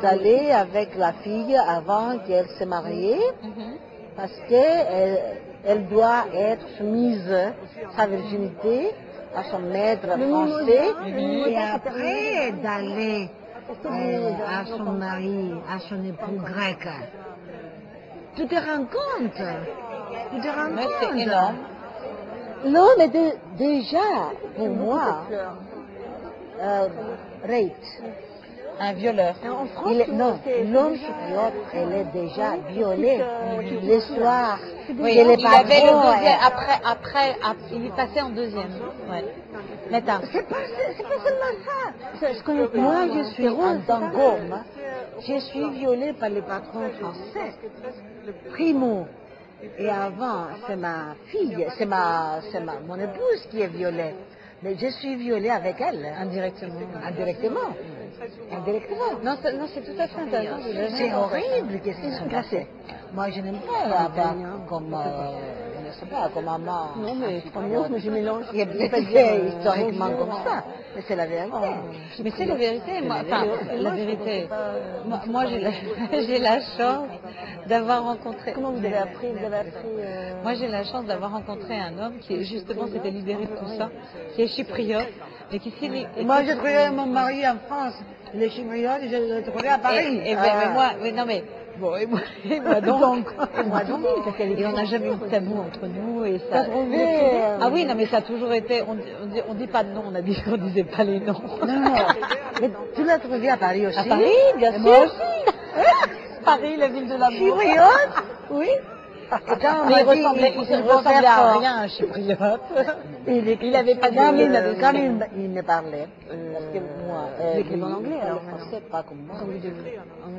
Speaker 4: d'aller avec la fille avant qu'elle se marie, parce qu'elle doit être soumise sa virginité à son maître français, et après d'aller à son mari, à son époux grec. Tu te rends compte?
Speaker 2: c'est énorme.
Speaker 4: Non, mais déjà, pour moi, rape.
Speaker 2: Un violeur.
Speaker 1: En France,
Speaker 4: l'homme chypriote, elle est déjà violée. L'histoire,
Speaker 2: oui, il avait le deuxième, après, il est passé en deuxième. Ouais.
Speaker 4: C'est pas seulement ça. Moi, je suis en tant qu'homme, je suis violée par les patrons français. Primo. Et avant, c'est ma fille, c'est mon épouse qui est violée. Mais je suis violée avec elle. Indirectement.
Speaker 2: Non, c'est tout à fait intéressant.
Speaker 4: C'est horrible qu'est-ce qui se passe. Moi, je n'aime pas avoir comme, je ne sais pas, comme maman.
Speaker 1: Non, mais je mélange.
Speaker 4: Il y a fait historiquement comme ça. Mais c'est la vérité.
Speaker 2: Mais c'est la vérité. La vérité. Moi, j'ai la chance d'avoir rencontré.
Speaker 1: Comment vous avez appris
Speaker 2: Moi, j'ai la chance d'avoir rencontré un homme qui, justement, s'était libéré de tout ça, qui est chypriote, mais qui s'est...
Speaker 4: Moi, j'ai trouvé mon mari en France. Les Chypriotes, je l'ai trouvé à Paris.
Speaker 2: Et moi donc, et on n'a jamais eu de tabou entre nous, et ça. Ah oui, non, mais ça a toujours été, on dit pas de nom, on disait pas les noms.
Speaker 4: Non, mais tu l'as trouvé à Paris aussi?
Speaker 2: À Paris, bien sûr.
Speaker 4: Moi aussi.
Speaker 2: Paris, la ville de l'amour.
Speaker 4: Chypriote? Oui.
Speaker 2: Mais il ressemblait à rien, un chypriote. Il avait pas de...
Speaker 4: Quand il me parlait, parce que moi,
Speaker 1: il écrivait en anglais, alors
Speaker 4: français, pas comme moi.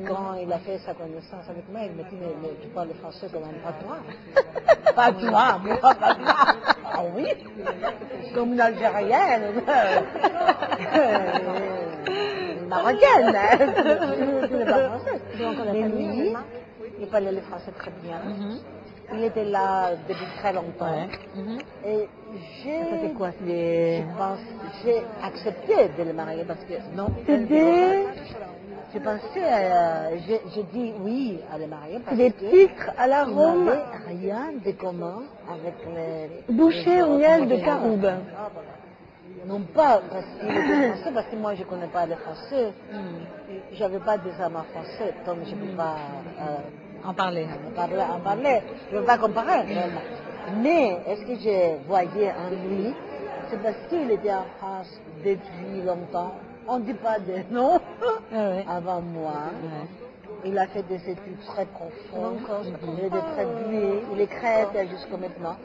Speaker 4: Quand il a fait sa connaissance avec moi, il m'a dit, mais tu parles français comme un patois.
Speaker 2: Patois, moi, patois.
Speaker 4: Ah oui, comme une Algérienne. Une Marocaine. Tu n'es pas française. Mais lui, il parlait le français très bien. il était là depuis très longtemps.
Speaker 2: Ouais. Mhm.
Speaker 4: Et
Speaker 1: C'est quoi?
Speaker 4: je pense, j'ai accepté de le marier parce que non. Je pensais, j'ai dit oui à le marier parce
Speaker 1: des
Speaker 4: que
Speaker 1: titres à la
Speaker 4: il
Speaker 1: Rome,
Speaker 4: n'avait rien de commun avec les
Speaker 1: boucher au miel de
Speaker 4: autres.
Speaker 1: Caroube.
Speaker 4: Non pas parce qu'il était français, parce que moi je ne connais pas le français. Je n'avais pas des amis français, donc je ne peux pas
Speaker 2: En parler.
Speaker 4: en parler. Je ne peux pas comparer. Vraiment. Mais est-ce que je voyais en lui, c'est parce qu'il était en France depuis longtemps. On ne dit pas de nom avant moi.
Speaker 2: Ouais.
Speaker 4: Il a fait des études très profondes, il est très doué, il est créateur jusqu'à maintenant.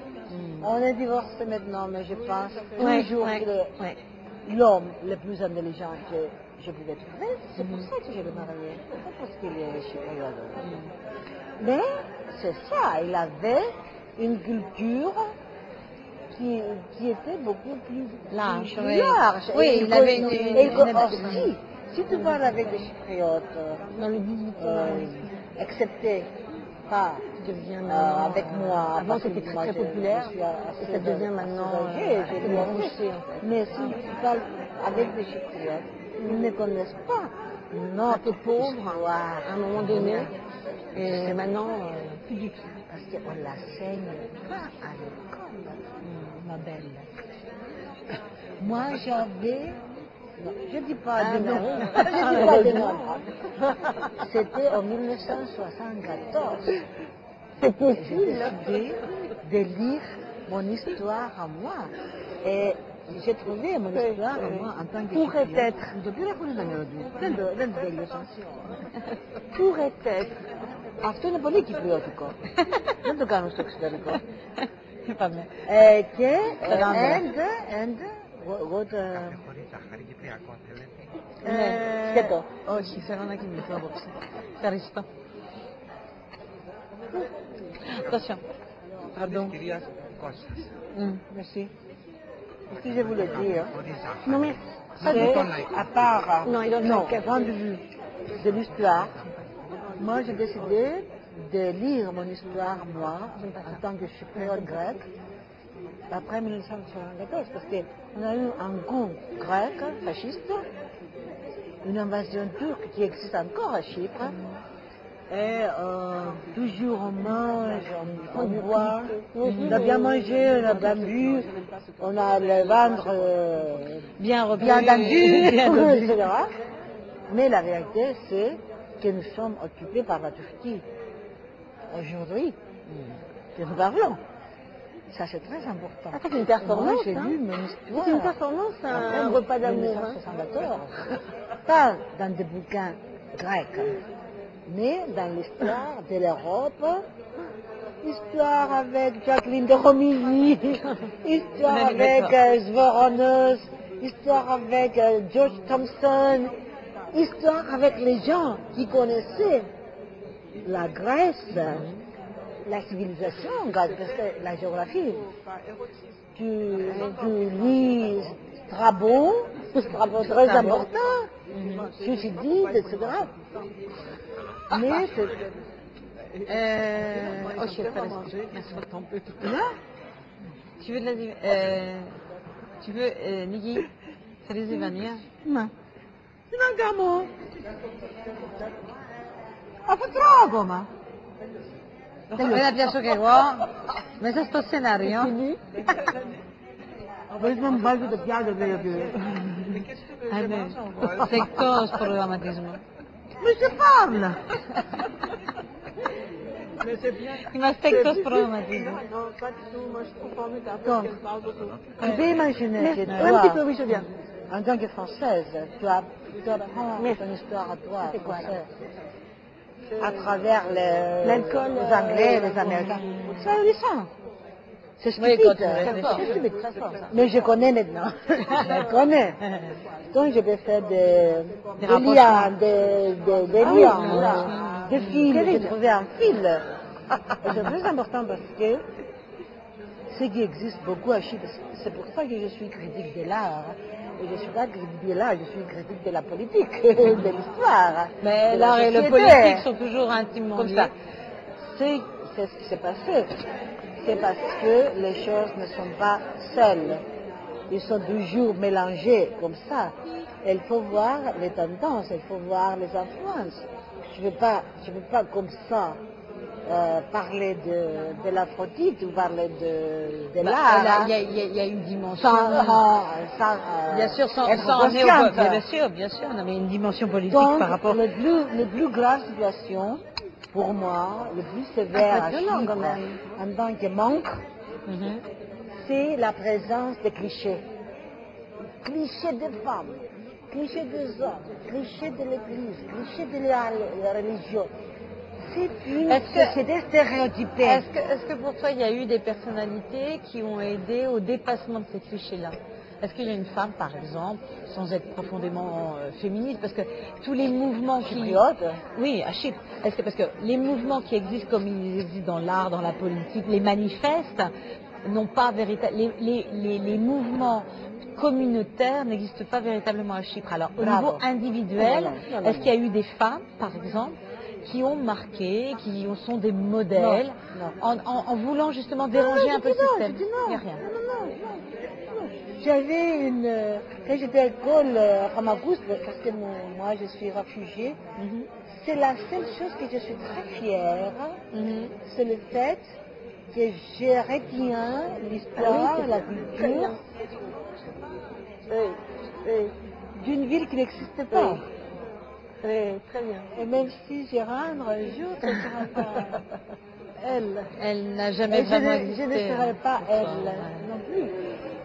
Speaker 4: On est divorcé maintenant, mais je pense toujours qu'il est l'homme le plus intelligent que je pouvais trouver. C'est pour ça que je l'ai marié, pas parce qu'il est chypriote. Mais c'est ça, il avait une culture qui était beaucoup plus
Speaker 2: Large,
Speaker 4: large.
Speaker 2: oui.
Speaker 4: Et
Speaker 2: Il avait une
Speaker 4: aussi, si tu parles avec des chypriotes,
Speaker 1: Dans le 18e,
Speaker 4: excepté pas
Speaker 1: qui devient maintenant,
Speaker 4: avec moi.
Speaker 1: Avant
Speaker 4: parce que
Speaker 1: c'était
Speaker 4: moi,
Speaker 1: très
Speaker 4: je
Speaker 1: populaire,
Speaker 4: suis
Speaker 1: et
Speaker 4: assez
Speaker 1: ça devient
Speaker 4: assez
Speaker 1: maintenant
Speaker 4: âgée,
Speaker 1: assez
Speaker 4: j'ai
Speaker 1: branché,
Speaker 4: branché.
Speaker 1: en fait.
Speaker 4: Mais si tu parles avec des chypriotes, ils ne connaissent pas notre
Speaker 1: C'était pauvre
Speaker 4: histoire.
Speaker 1: à un moment donné, et maintenant, plus du tout.
Speaker 4: Parce qu'on ne l'enseigne pas à l'école, ma belle. Moi, j'avais... Non, je ne dis pas de nom. Je ne dis pas de nom. C'était en 1974.
Speaker 1: C'est
Speaker 4: J'ai
Speaker 1: possible.
Speaker 4: décidé de lire mon histoire à moi. Et j'ai trouvé mon histoire à moi en tant que
Speaker 1: Pourrait
Speaker 4: chypriote.
Speaker 1: être.
Speaker 4: Depuis la première année,
Speaker 1: Pourrait être.
Speaker 4: Αυτό είναι πολύ κυπριώτικο. Δεν το κάνουν στο εξωτερικό.
Speaker 2: Είπαμε.
Speaker 4: Και and what
Speaker 5: Χωρίς ζάχαρη κυπριακό θέλετε.
Speaker 4: σκέτο.
Speaker 2: Όχι, θέλω να κοιμηθώ απόψε. Ευχαριστώ. Attention. Pardon.
Speaker 5: Κυρίας Κώστας.
Speaker 4: Merci. Ce que je voulais dire,
Speaker 5: Χωρίς ζάχαρη.
Speaker 1: Non mais,
Speaker 4: c'est à part
Speaker 1: non, il donne
Speaker 4: non,
Speaker 1: un
Speaker 4: point de vue de l'histoire, moi j'ai décidé de lire mon histoire, moi, en tant que chypriote grec, après 1974, parce qu'on a eu un coup grec, fasciste, une invasion turque qui existe encore à Chypre, et toujours on mange, on boit, on a bien mangé, on a bien bu, on a le ventre
Speaker 2: Bien repris.
Speaker 4: bien tendu,
Speaker 2: Bien tendu.
Speaker 4: etc. Mais la réalité, c'est que nous sommes occupés par la Turquie. Aujourd'hui, que nous parlons. Ça, c'est très important.
Speaker 1: Ah, ça, c'est une performance,
Speaker 4: Moi, j'ai
Speaker 1: hein.
Speaker 4: lu mon histoire.
Speaker 1: C'est une performance,
Speaker 4: après
Speaker 1: un repas d'amour. Hein.
Speaker 4: 1974. Pas dans des bouquins grecs, mais dans l'histoire de l'Europe. Histoire avec Jacqueline de Romilly, histoire avec Svoronous, histoire avec George Thompson, histoire avec les gens qui connaissaient la Grèce, la civilisation, la géographie. Tu lis Strabon, très important, Thucydide, etc. Mais c'est...
Speaker 2: Όχι, ευχαριστώ. Merci pour ton peu. Tu veux de la tu veux Niki, θέλεις διβανία?
Speaker 1: Ναι.
Speaker 4: Τι να κάνω. Αφού τρώω ακόμα.
Speaker 2: Δεν να πιάσω κι εγώ μέσα στο σενάριο.
Speaker 4: Μπορείς να μου βάλεις το πιάτο και το πιάτο.
Speaker 2: Ναι, σε εκτός προγραμματισμού.
Speaker 4: Mais je parle.
Speaker 2: Είμαστε εκτός προγραμματισμού.
Speaker 4: Donc, tu peux imaginer que
Speaker 1: Un petit peu,
Speaker 4: toi,
Speaker 1: oui, je viens.
Speaker 4: en tant que Française, tu apprends ton histoire à toi, française, à travers
Speaker 1: L'alcool,
Speaker 4: les Anglais, les Américains. C'est ahurissant. C'est
Speaker 2: Oui,
Speaker 4: stupide.
Speaker 2: quand tu réfléchis.
Speaker 4: C'est stupide. Mais je connais maintenant. Je connais. Donc je vais faire des liens, des liens, voilà. Des fils. J'ai trouvé un fil. Et c'est très important parce que ce qui existe beaucoup à Chypre, c'est pour ça que je suis critique de l'art. Et je ne suis pas critique de l'art, je suis critique de la politique, de l'histoire.
Speaker 2: Mais
Speaker 4: de
Speaker 2: l'art et le
Speaker 4: société.
Speaker 2: politique sont toujours intimement
Speaker 4: Comme
Speaker 2: liés.
Speaker 4: ça. c'est ce qui s'est passé. C'est parce que les choses ne sont pas seules. Ils sont toujours mélangés comme ça. Et il faut voir les tendances, il faut voir les influences. Je ne veux pas comme ça parler de l'Aphrodite ou parler de l'art.
Speaker 2: Il y a une dimension.
Speaker 3: Bien sûr, sans bien sûr, on avait une dimension politique
Speaker 4: Donc,
Speaker 3: par rapport.
Speaker 4: Le plus grave situation, pour moi, le plus sévère à Chypre, en tant que manque, c'est la présence des clichés. Clichés des femmes, clichés des hommes, clichés de l'église, clichés de la religion. C'est une société stéréotypée.
Speaker 2: Est-ce que pour toi, il y a eu des personnalités qui ont aidé au dépassement de ces clichés-là? Est-ce qu'il y a une femme, par exemple, sans être profondément féministe, parce que tous les mouvements oui, à Chypre. Parce que les mouvements qui existent comme ils existent dans l'art, dans la politique, les manifestes, n'ont pas véritablement... Les mouvements communautaires n'existent pas véritablement à Chypre. Alors, au niveau individuel, est-ce qu'il y a eu des femmes, par exemple, qui ont marqué, qui sont des modèles, en voulant justement déranger un peu le système? Il n'y a rien.
Speaker 4: J'avais quand j'étais à l'école à Famagouste, parce que moi je suis réfugiée, c'est la seule chose que je suis très fière, c'est le fait que je retiens l'histoire, la culture d'une ville qui n'existe pas.
Speaker 2: Oui, très bien.
Speaker 4: Et même si je rentre un jour, ce ne sera pas elle.
Speaker 2: Elle n'a jamais vraiment existé.
Speaker 4: Je ne serai pas elle non plus.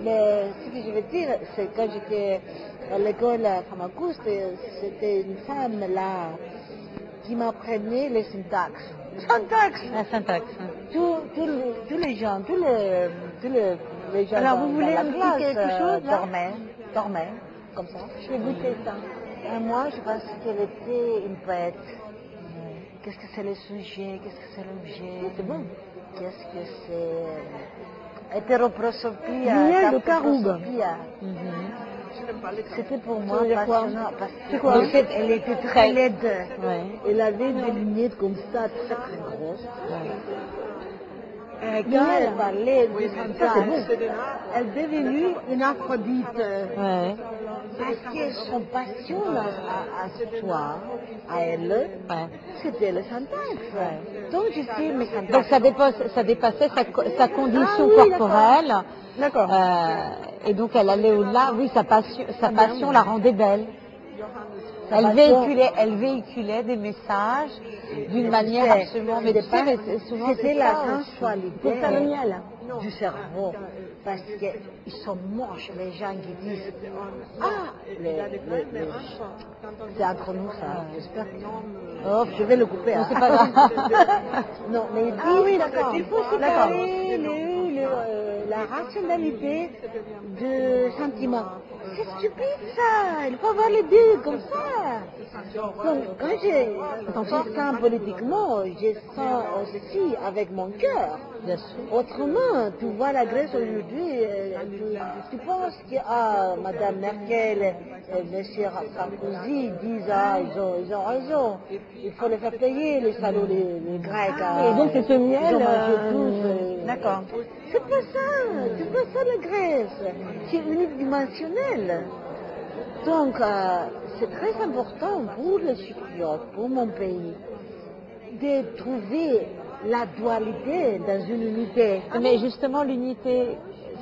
Speaker 4: Mais ce que je veux dire, c'est quand j'étais à l'école à Famagouste, c'était une femme là qui m'apprenait les syntaxes.
Speaker 2: La syntaxe.
Speaker 4: Tous les gens, les gens
Speaker 1: Alors,
Speaker 4: dans,
Speaker 1: vous voulez
Speaker 4: dans la
Speaker 1: me dire
Speaker 4: classe
Speaker 1: quelque chose, là
Speaker 4: dormaient, comme ça.
Speaker 1: Je vais goûter ça.
Speaker 4: Et moi, je pense qu'elle était une poète. Qu'est-ce que c'est le sujet? Qu'est-ce que c'est l'objet?
Speaker 1: C'est bon.
Speaker 4: Qu'est-ce que c'est hétéroprosopie?
Speaker 1: Miel de caroube.
Speaker 4: C'était pour moi
Speaker 1: Ça veut dire quoi?
Speaker 4: passionnant parce
Speaker 1: C'est quoi?
Speaker 4: qu'en fait, elle était très laide.
Speaker 2: Ouais.
Speaker 4: Elle avait des lunettes comme ça, très très grosses.
Speaker 1: Quand
Speaker 4: Elle parlait de ça,
Speaker 1: elle est devenue une Aphrodite.
Speaker 2: Ouais.
Speaker 4: parce que son passion à soi, à elle, c'était le syntaxe. Donc je sais mes syntaxes.
Speaker 2: Donc ça dépassait sa condition corporelle.
Speaker 1: D'accord.
Speaker 2: Et donc elle allait au-delà. Oui, sa passion la rendait belle. Elle véhiculait des messages d'une manière absolument... Mais tu sais, mais souvent
Speaker 4: c'était la sensualité
Speaker 1: C'est ça le miel.
Speaker 4: du cerveau. Parce qu'ils sont moches, les gens qui disent « Ah, c'est entre nous ça, j'espère que... Oh, je vais le couper.
Speaker 2: Non, c'est pas grave.
Speaker 4: Non, mais ils disent
Speaker 1: oui, d'accord.
Speaker 4: il faut séparer la rationalité de sentiments. C'est stupide ça, il faut avoir les deux comme ça. Donc, quand je sens politiquement, je sens aussi avec mon cœur.
Speaker 2: Bien sûr.
Speaker 4: Autrement, tu vois la Grèce aujourd'hui, tu penses que Madame Merkel et M. Sarkozy disent ils ont raison, il faut les faire payer les salauds, les Grecs.
Speaker 1: Et donc c'est ce miel.
Speaker 4: D'accord. C'est pas ça la Grèce, c'est unidimensionnel. Donc c'est très important pour les Chypriotes, pour mon pays, de trouver la dualité dans une unité.
Speaker 2: Mais justement, l'unité,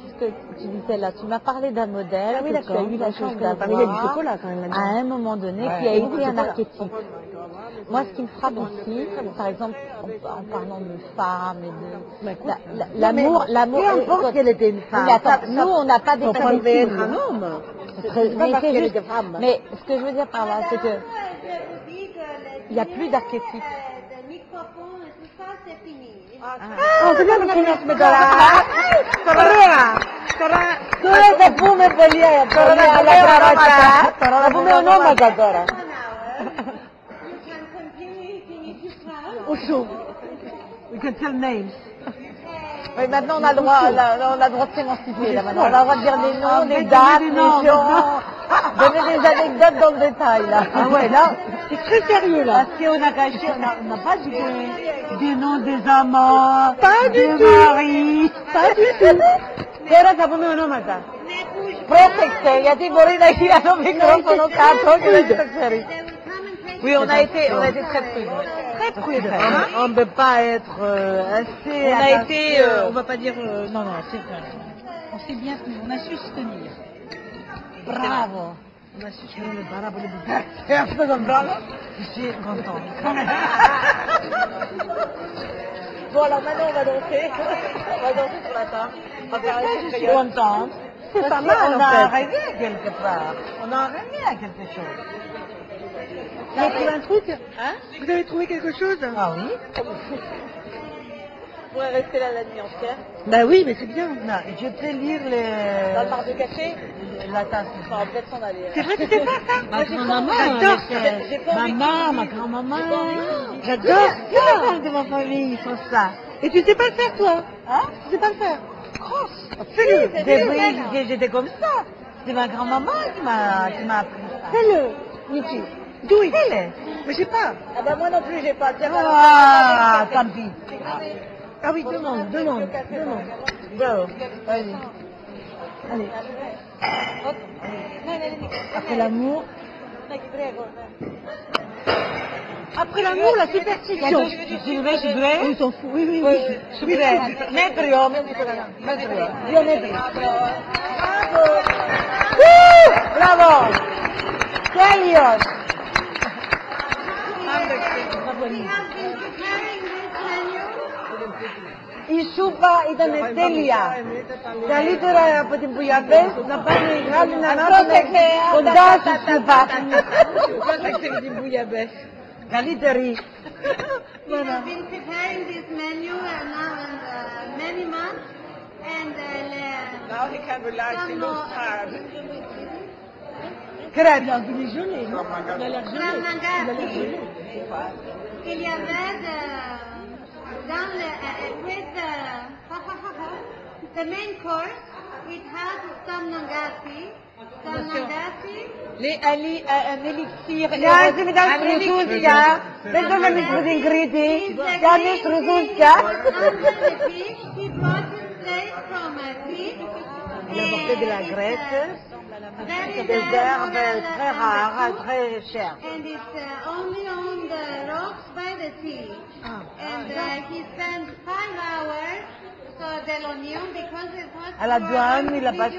Speaker 2: ce que tu disais là, tu m'as parlé d'un modèle que tu as eu la chance d'avoir
Speaker 1: Il y a du chocolat quand même.
Speaker 2: à un moment donné qui a été un archétype. Moi, ce qui me frappe aussi, par exemple, en parlant de femmes et de l'amour,
Speaker 4: Peu importe qu'elle était une femme.
Speaker 2: Oui, attends, nous, on n'a pas dépassé
Speaker 4: un homme.
Speaker 2: Mais
Speaker 4: C'est pas parce
Speaker 2: c'est
Speaker 4: qu'elle
Speaker 2: juste-
Speaker 4: était femme.
Speaker 2: Mais ce que je veux dire par là, c'est que il n'y a plus d'archétype.
Speaker 1: Oh, c'est bien parce qu'on a ce
Speaker 4: Cosa fume volia alla cravatta? Fume un uomo ancora.
Speaker 1: Ocho. We can tell names.
Speaker 2: Oui, maintenant on a le droit de s'émanciper là. Maintenant, on a le droit de dire des noms, des dates, des gens. Donnez des anecdotes dans le détail, là.
Speaker 1: Ah ouais, là, c'est très sérieux, là.
Speaker 4: Parce qu'on a caché, on n'a pas dit des noms des amants,
Speaker 1: Pas du
Speaker 4: des
Speaker 1: tout.
Speaker 4: maris.
Speaker 1: Pas du tout.
Speaker 4: Era sapone ονόματα.
Speaker 2: Πρόσεξε, γιατί μπορεί να έχει ένα μικρόφωνο κάτω και δεν το ξέρει. Oui, on a été très prudents.
Speaker 4: Très prudent. On ne peut pas être assez...
Speaker 2: On a été,
Speaker 4: on va pas dire... non, non, c'est vrai. On s'est bien tenu, on a su se tenir. Bravo. On a su se tenir. Bravo, les bouteilles. Et après, comme bravo, je suis contente.
Speaker 2: Bon, alors maintenant, on va danser. On va danser sur la table. On va faire un
Speaker 4: Je
Speaker 2: petit
Speaker 4: suis
Speaker 2: frayeur.
Speaker 4: contente.
Speaker 1: C'est pas
Speaker 4: Parce
Speaker 1: mal,
Speaker 4: qu'on
Speaker 1: en
Speaker 4: a
Speaker 1: fait.
Speaker 4: arrivé quelque part. On a arrivé à quelque chose.
Speaker 1: Vous avez trouvé un truc?
Speaker 2: Hein?
Speaker 1: Vous avez trouvé quelque chose?
Speaker 4: Ah oui?
Speaker 2: On pourrait rester là la nuit entière.
Speaker 1: Bah oui, mais c'est bien.
Speaker 4: Non, je peux lire
Speaker 2: Dans le mar de café.
Speaker 4: la tasse.
Speaker 2: On va peut-être s'en aller.
Speaker 1: C'est vrai que c'est pas ça?
Speaker 4: Ma grand-maman,
Speaker 1: J'adore
Speaker 2: J'ai pas envie
Speaker 4: maman, ma grand-maman.
Speaker 1: J'adore
Speaker 4: Tous les femmes de ma famille font ça.
Speaker 1: Et tu sais pas le faire, toi?
Speaker 4: Hein?
Speaker 1: Tu sais pas le faire?
Speaker 4: Fais-le. Depuis que j'étais comme ça. C'est ma grand-maman qui m'a appris ça.
Speaker 1: Fais-le, Niki. Do it.
Speaker 4: Fais-le.
Speaker 1: Mais j'ai pas.
Speaker 2: Ah bah moi non plus, j'ai pas. Tiens,
Speaker 4: Ah, tant pis.
Speaker 1: Ah oui, demande.
Speaker 4: Go. Vas-y.
Speaker 1: Allez.
Speaker 4: Après l'amour.
Speaker 1: Après l'amour, la superstition.
Speaker 4: Je
Speaker 1: On s'en fout. Oui, oui, oui.
Speaker 4: Metrio. Io metrio. Bravo. Τέλειος. Η σούπα ήταν τέλεια. Καλύτερα από την Πουλιαπές να πάνε οι Γάλλοι να ανάψουν κοντά στη σούπα. Πρόσεξε την Πουλιαπές. Καλύτερη.
Speaker 6: We have been preparing this menu now many months, and
Speaker 2: Now he can relax, he looks tired.
Speaker 4: Crème.
Speaker 6: from Nangati, il y avait dans the main course, it has some Nangati,
Speaker 4: Un élixir. Ja, ze met een Ruzuska. Met een met Griti. Ja, niet Ruzuska.
Speaker 6: under the fish, he brought his plate from a fish.
Speaker 4: Il a apporté de la Grèce. Des herbes très rares, très chères.
Speaker 6: And it's only on the rocks by the sea. And he spent 5 hours, so de l'oignon, because it was
Speaker 4: À la douane, il a passé